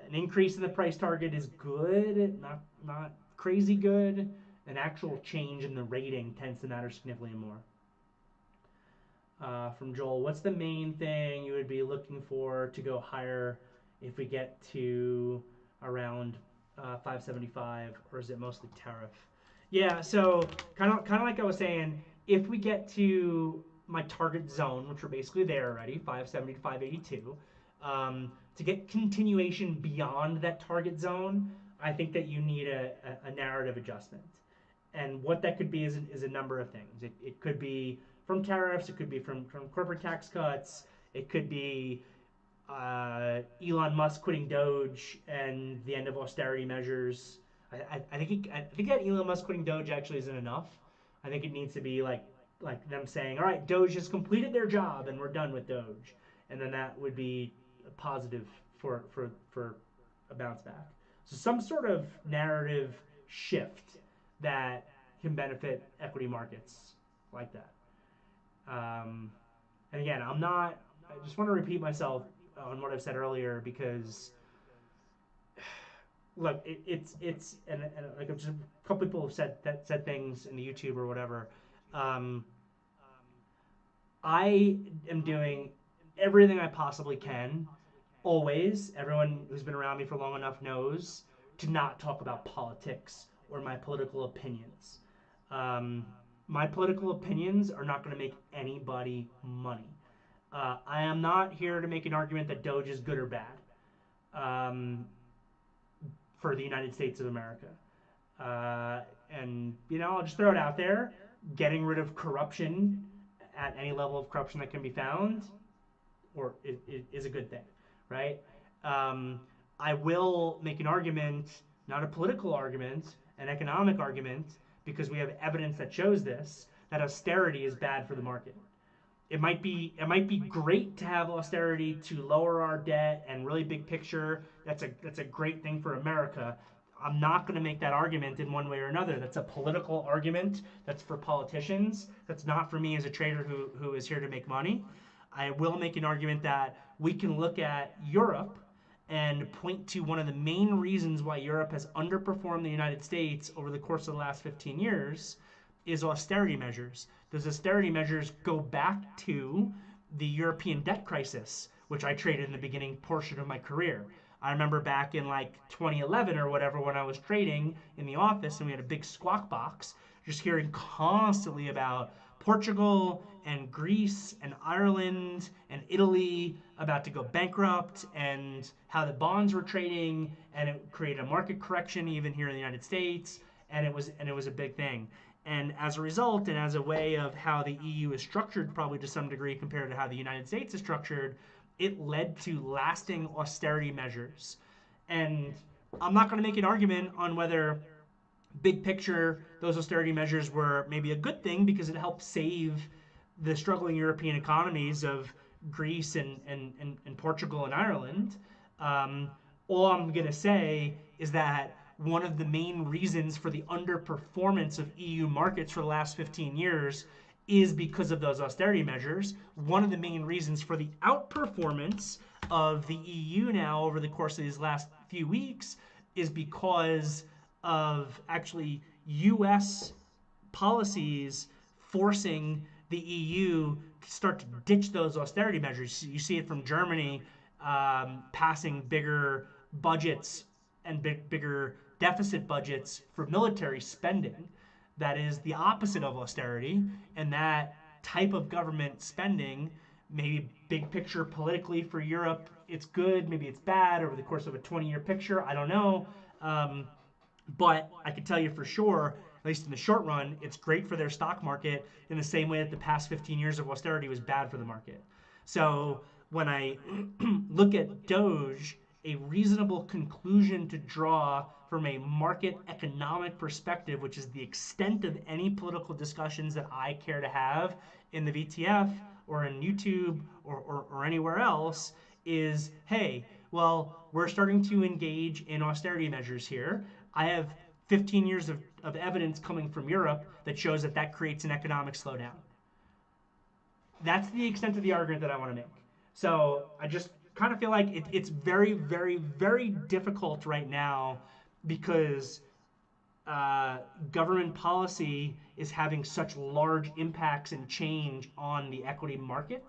an increase in the price target is good, not crazy good. An actual change in the rating tends to matter significantly more. From Joel, what's the main thing you would be looking for to go higher if we get to around 575, or is it mostly tariff? Yeah, so kind of like I was saying, if we get to my target zone, which we're basically there already, 570 to 582, to get continuation beyond that target zone, I think that you need a narrative adjustment. And what that could be is a number of things. It could be from tariffs, it could be from corporate tax cuts, it could be Elon Musk quitting Doge and the end of austerity measures. I think that Elon Musk quitting Doge actually isn't enough. I think it needs to be like them saying, all right, Doge has completed their job and we're done with Doge, and then that would be a positive for a bounce back. So some sort of narrative shift that can benefit equity markets like that. And again, I just want to repeat myself on what I've said earlier, because look, and like just a couple people have said things in the YouTube or whatever. I am doing everything I possibly can, always. Everyone who's been around me for long enough knows to not talk about politics or my political opinions. My political opinions are not going to make anybody money. I am not here to make an argument that Doge is good or bad for the United States of America. And, I'll just throw it out there. Getting rid of corruption at any level of corruption that can be found is a good thing, right? I will make an argument, not a political argument, an economic argument, because we have evidence that shows this, that austerity is bad for the market. It might be great to have austerity to lower our debt and really big picture. That's a great thing for America. I'm not going to make that argument in one way or another. That's a political argument. That's for politicians. That's not for me as a trader who is here to make money. I will make an argument that we can look at Europe and point to one of the main reasons why Europe has underperformed the United States over the course of the last 15 years is austerity measures. Those austerity measures go back to the European debt crisis, which I traded in the beginning portion of my career. I remember back in like 2011 or whatever, when I was trading in the office and we had a big squawk box, just hearing constantly about Portugal and Greece and Ireland and Italy about to go bankrupt, and how the bonds were trading, and it created a market correction even here in the United States, and it was a big thing. And as a result, and as a way of how the EU is structured, probably to some degree compared to how the United States is structured, it led to lasting austerity measures. And I'm not going to make an argument on whether big picture those austerity measures were maybe a good thing because it helped save the struggling European economies of Greece and Portugal and Ireland. Um, all I'm going to say is that one of the main reasons for the underperformance of EU markets for the last 15 years is because of those austerity measures. One of the main reasons for the outperformance of the EU now over the course of these last few weeks is because of actually US policies forcing the EU to start to ditch those austerity measures. You see it from Germany passing bigger budgets and bigger deficit budgets for military spending. That is the opposite of austerity, and that type of government spending, maybe big picture politically for Europe, it's good, maybe it's bad over the course of a 20-year picture. I don't know. But I can tell you for sure, at least in the short run, it's great for their stock market in the same way that the past 15 years of austerity was bad for the market. So when I look at Doge, a reasonable conclusion to draw from a market economic perspective, which is the extent of any political discussions that I care to have in the VTF or in YouTube or anywhere else, is hey, well, we're starting to engage in austerity measures here. I have 15 years of evidence coming from Europe that shows that that creates an economic slowdown. That's the extent of the argument that I want to make. So I just kind of feel like it's very, very, very difficult right now because government policy is having such large impacts and change on the equity market.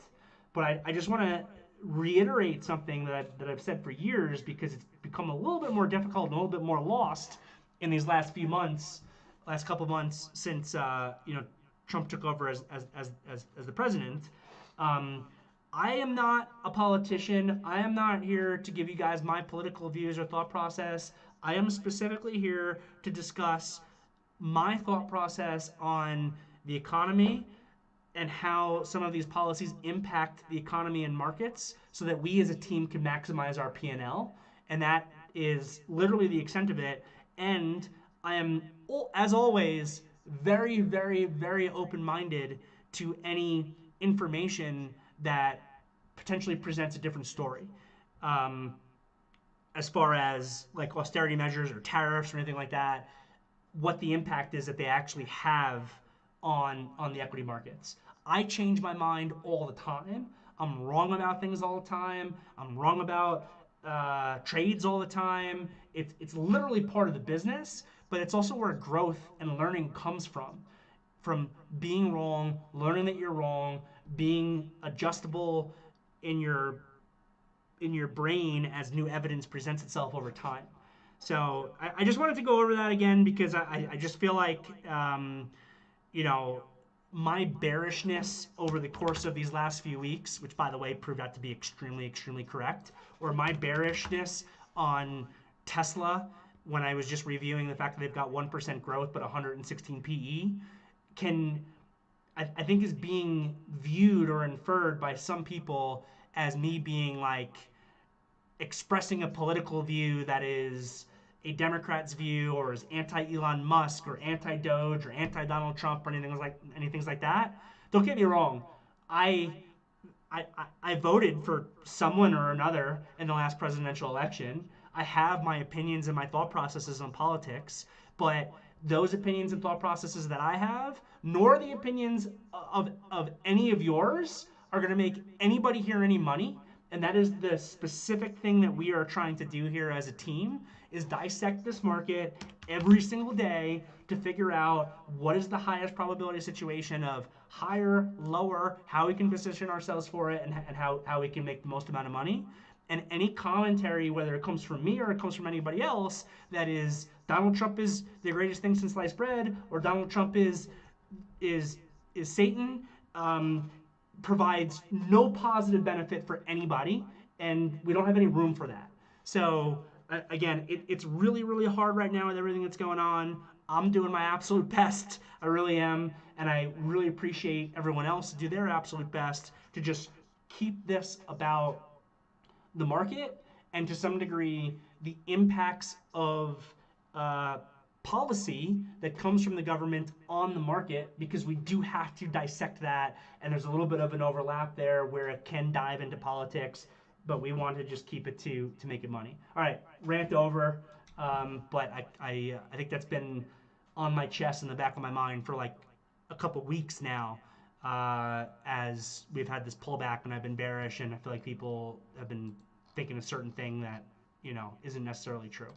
But I just want to reiterate something that I've said for years because it's become a little bit more difficult and a little bit more lost in these last few months, last couple of months since Trump took over as the president. I am not a politician. I am not here to give you guys my political views or thought process. I am specifically here to discuss my thought process on the economy and how some of these policies impact the economy and markets so that we as a team can maximize our P&L. And that is literally the extent of it. And I am, as always, very, very, very open-minded to any information that potentially presents a different story. As far as like austerity measures or tariffs or anything like that, what the impact is that they actually have on the equity markets. I change my mind all the time. I'm wrong about things all the time. I'm wrong about trades all the time. It's literally part of the business, but it's also where growth and learning comes from being wrong, learning that you're wrong, being adjustable in your brain as new evidence presents itself over time. So I just wanted to go over that again because I just feel like my bearishness over the course of these last few weeks, which by the way proved out to be extremely, extremely correct, or my bearishness on Tesla when I was just reviewing the fact that they've got 1% growth but 116 PE, I think is being viewed or inferred by some people as me being like expressing a political view that is a Democrat's view or is anti-Elon Musk or anti-Doge or anti-Donald Trump or anything like that. Don't get me wrong. I voted for someone or another in the last presidential election. I have my opinions and my thought processes on politics, but those opinions and thought processes that I have, nor the opinions of any of yours, are going to make anybody here any money. And that is the specific thing that we are trying to do here as a team, is dissect this market every single day to figure out what is the highest probability situation of higher, lower, how we can position ourselves for it, and how we can make the most amount of money. And any commentary, whether it comes from me or it comes from anybody else, that is Donald Trump is the greatest thing since sliced bread, or Donald Trump is Satan, provides no positive benefit for anybody, and we don't have any room for that. So again, it's really, really hard right now with everything that's going on. I'm doing my absolute best. I really am. And I really appreciate everyone else to do their absolute best to just keep this about the market and to some degree the impacts of uh, policy that comes from the government on the market, because we do have to dissect that, and there's a little bit of an overlap there where it can dive into politics, but we want to just keep it to make it money. All right, rant over. But I think that's been on my chest in the back of my mind for like a couple weeks now, as we've had this pullback and I've been bearish, and I feel like people have been thinking a certain thing that isn't necessarily true.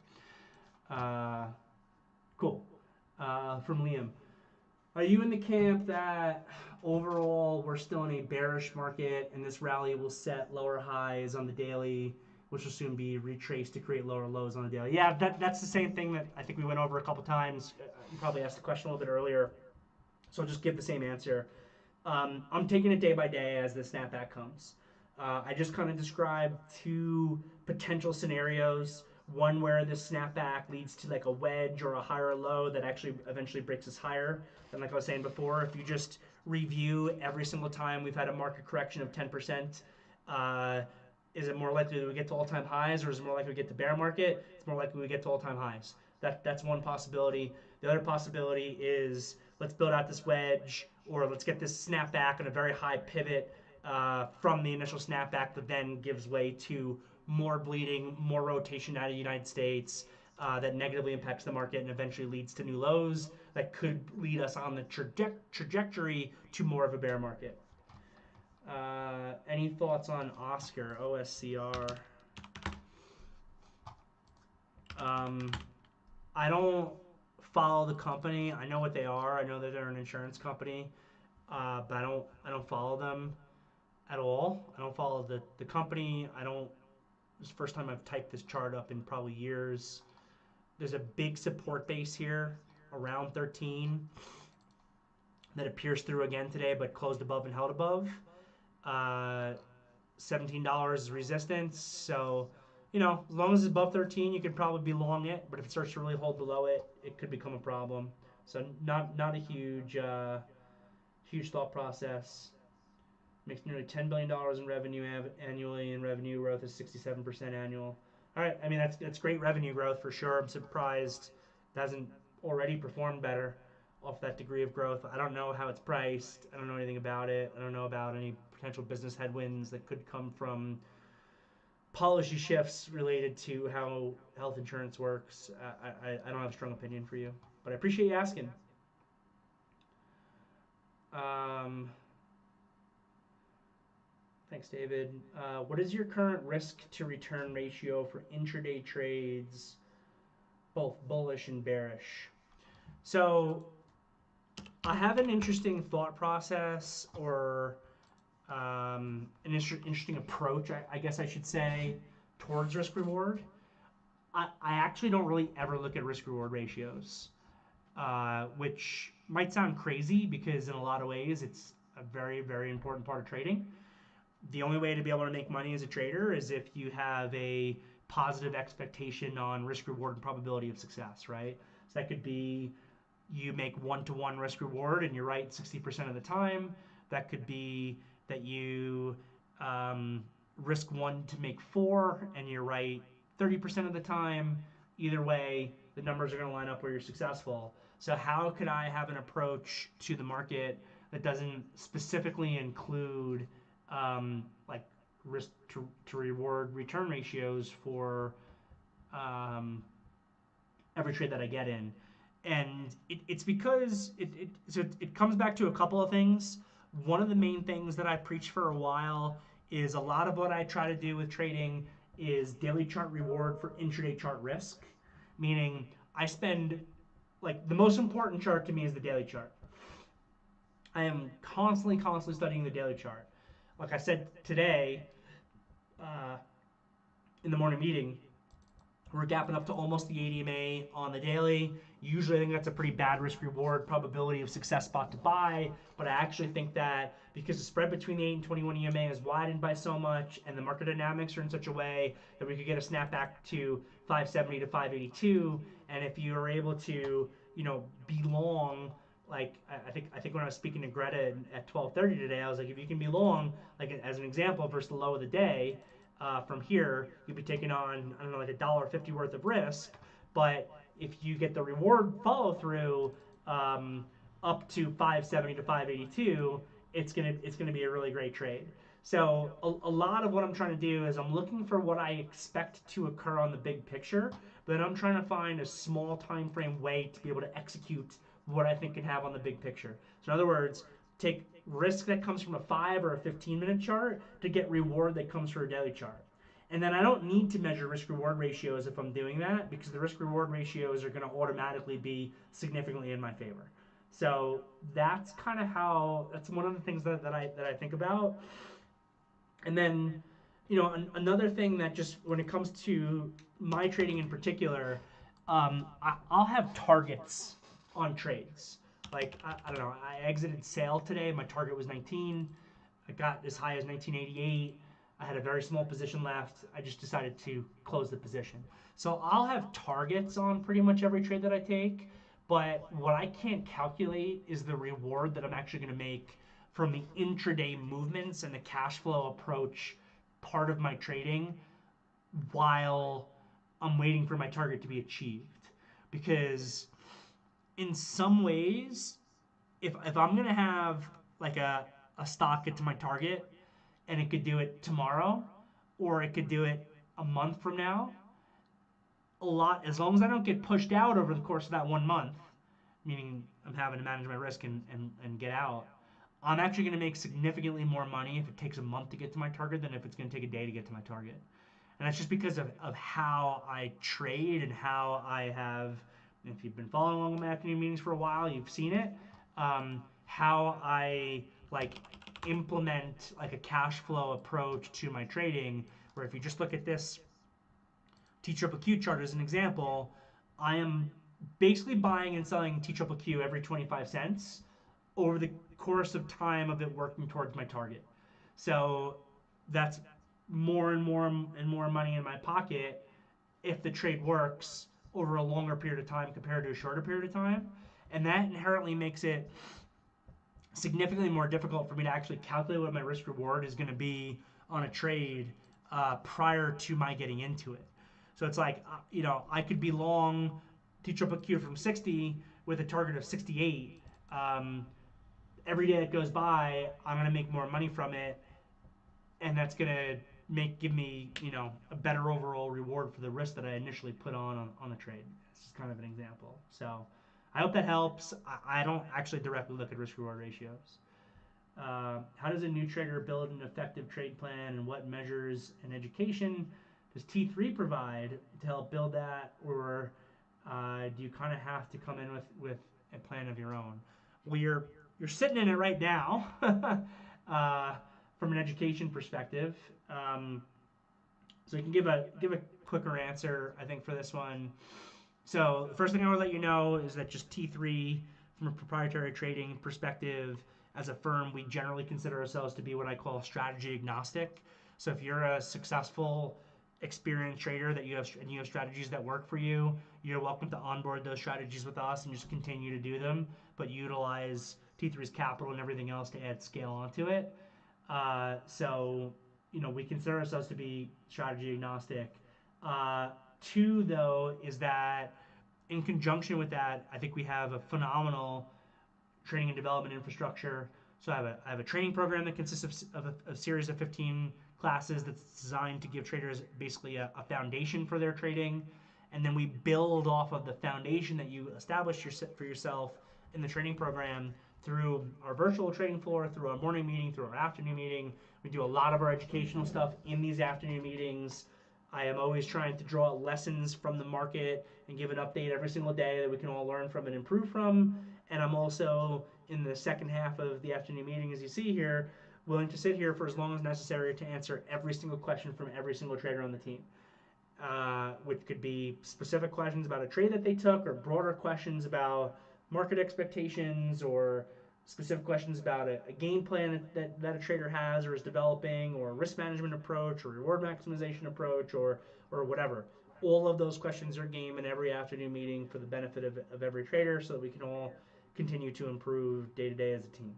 Cool. From Liam, are you in the camp that overall we're still in a bearish market and this rally will set lower highs on the daily, which will soon be retraced to create lower lows on the daily? Yeah, that's the same thing that I think we went over a couple times. You probably asked the question a little bit earlier, so I'll just give the same answer. I'm taking it day by day as the snapback comes. I just kind of described two potential scenarios. One where this snapback leads to like a wedge or a higher low that actually eventually breaks us higher. And like I was saying before, if you just review every single time we've had a market correction of 10%, is it more likely that we get to all-time highs, or is it more likely we get to bear market? It's more likely we get to all-time highs. That's one possibility. The other possibility is let's build out this wedge, or let's get this snapback and a very high pivot from the initial snapback that then gives way to more bleeding, more rotation out of the United States that negatively impacts the market and eventually leads to new lows that could lead us on the trajectory to more of a bear market. Any thoughts on Oscar, OSCR? I don't follow the company. I know what they are. I know that they're an insurance company, but I don't follow them at all. I don't follow the company. This is the first time I've typed this chart up in probably years. There's a big support base here around 13 that it pierced through again today, but closed above and held above. $17 is resistance. So, as long as it's above 13, you could probably be long it. But if it starts to really hold below it, it could become a problem. So not a huge thought process. Makes nearly $10 billion in revenue annually, and revenue growth is 67% annual. All right, I mean, that's great revenue growth for sure. I'm surprised it hasn't already performed better off that degree of growth. I don't know how it's priced. I don't know anything about it. I don't know about any potential business headwinds that could come from policy shifts related to how health insurance works. I don't have a strong opinion for you, but I appreciate you asking. Thanks, David. What is your current risk to return ratio for intraday trades, both bullish and bearish? So I have an interesting thought process, or an interesting approach, I guess I should say, towards risk reward. I actually don't really ever look at risk reward ratios, which might sound crazy because in a lot of ways it's a very, very important part of trading. The only way to be able to make money as a trader is if you have a positive expectation on risk reward and probability of success, right? So that could be you make 1-to-1 risk reward and you're right 60% of the time. That could be that you risk 1 to make 4 and you're right 30% of the time. Either way, the numbers are going to line up where you're successful. So how could I have an approach to the market that doesn't specifically include like risk to reward return ratios for every trade that I get in? And it's because it comes back to a couple of things. One of the main things that I preached for a while is a lot of what I try to do with trading is daily chart reward for intraday chart risk, meaning I spend, like, the most important chart to me is the daily chart. I am constantly studying the daily chart. Like I said today in the morning meeting, we're gapping up to almost the 80 EMA on the daily. Usually I think that's a pretty bad risk reward probability of success spot to buy, but I actually think that because the spread between the 8 and 21 EMA is widened by so much and the market dynamics are in such a way that we could get a snapback to 570 to 582, and if you are able to be long. Like I think when I was speaking to Greta at 12:30 today, I was like, if you can be long, like as an example, versus the low of the day, from here, you'd be taking on, I don't know, like $1.50 worth of risk. But if you get the reward follow through, um, up to 570 to 582, it's gonna be a really great trade. So a lot of what I'm trying to do is I'm looking for what I expect to occur on the big picture, but then I'm trying to find a small time frame way to be able to execute what I think can have on the big picture. So in other words, take risk that comes from a 5 or a 15-minute chart to get reward that comes from a daily chart. And then I don't need to measure risk reward ratios if I'm doing that, because the risk reward ratios are going to automatically be significantly in my favor. So that's kind of how, that's one of the things that I think about. And then, another thing that, just when it comes to my trading in particular, I'll have targets on trades. Like, I don't know, I exited sale today. My target was 19. I got as high as 1988. I had a very small position left. I just decided to close the position. So I'll have targets on pretty much every trade that I take. But what I can't calculate is the reward that I'm actually going to make from the intraday movements and the cash flow approach part of my trading while I'm waiting for my target to be achieved. Because in some ways, if I'm gonna have like a stock get to my target and it could do it tomorrow or it could do it a month from now, as long as I don't get pushed out over the course of that 1 month, meaning I'm having to manage my risk and get out, I'm actually going to make significantly more money if it takes a month to get to my target than if it's going to take a day to get to my target. And that's just because of how I trade and how I have, if you've been following along with my afternoon meetings for a while, you've seen it, how I like implement like a cash flow approach to my trading, where if you just look at this T-Triple-Q chart as an example, I am basically buying and selling T-Triple-Q every 25 cents over the course of time of it working towards my target. So that's more and more and more money in my pocket if the trade works over a longer period of time compared to a shorter period of time. And that inherently makes it significantly more difficult for me to actually calculate what my risk reward is going to be on a trade prior to my getting into it. So it's like, I could be long T-Triple-Q from 60 with a target of 68. Every day that goes by, I'm going to make more money from it, and that's going to give me, a better overall reward for the risk that I initially put on the trade. It's just kind of an example. So I hope that helps. I don't actually directly look at risk reward ratios. How does a new trader build an effective trade plan, and what measures and education does T3 provide to help build that, or do you kind of have to come in with a plan of your own? Well, you're sitting in it right now from an education perspective. So I can give a quicker answer, I think, for this one. So the first thing I would let you know is that just T3, from a proprietary trading perspective, as a firm, we generally consider ourselves to be what I call strategy agnostic. So if you're a successful, experienced trader and you have strategies that work for you, you're welcome to onboard those strategies with us and just continue to do them, but utilize T3's capital and everything else to add scale onto it. So we consider ourselves to be strategy agnostic. Two, though, is that in conjunction with that, I think we have a phenomenal training and development infrastructure. So I have a training program that consists of a series of 15 classes that's designed to give traders basically a foundation for their trading. And then we build off of the foundation that you establish for yourself in the training program through our virtual trading floor, through our morning meeting, through our afternoon meeting. We do a lot of our educational stuff in these afternoon meetings. I am always trying to draw lessons from the market and give an update every single day that we can all learn from and improve from. And I'm also, in the second half of the afternoon meeting, as you see here, willing to sit here for as long as necessary to answer every single question from every single trader on the team. Which could be specific questions about a trade that they took, or broader questions about market expectations, or specific questions about a game plan that a trader has or is developing, or risk management approach, or reward maximization approach, or whatever. all of those questions are game in every afternoon meeting for the benefit of every trader so that we can all continue to improve day to day as a team.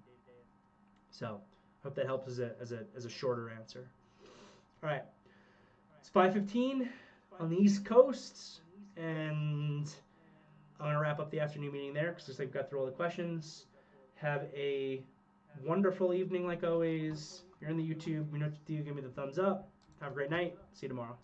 So hope that helps as a shorter answer. All right, it's 5:15 on the East Coast, and I'm gonna wrap up the afternoon meeting there because looks like we got through all the questions. Have a wonderful evening like always. If you're in the YouTube, you know what to do. Give me the thumbs up. Have a great night. See you tomorrow.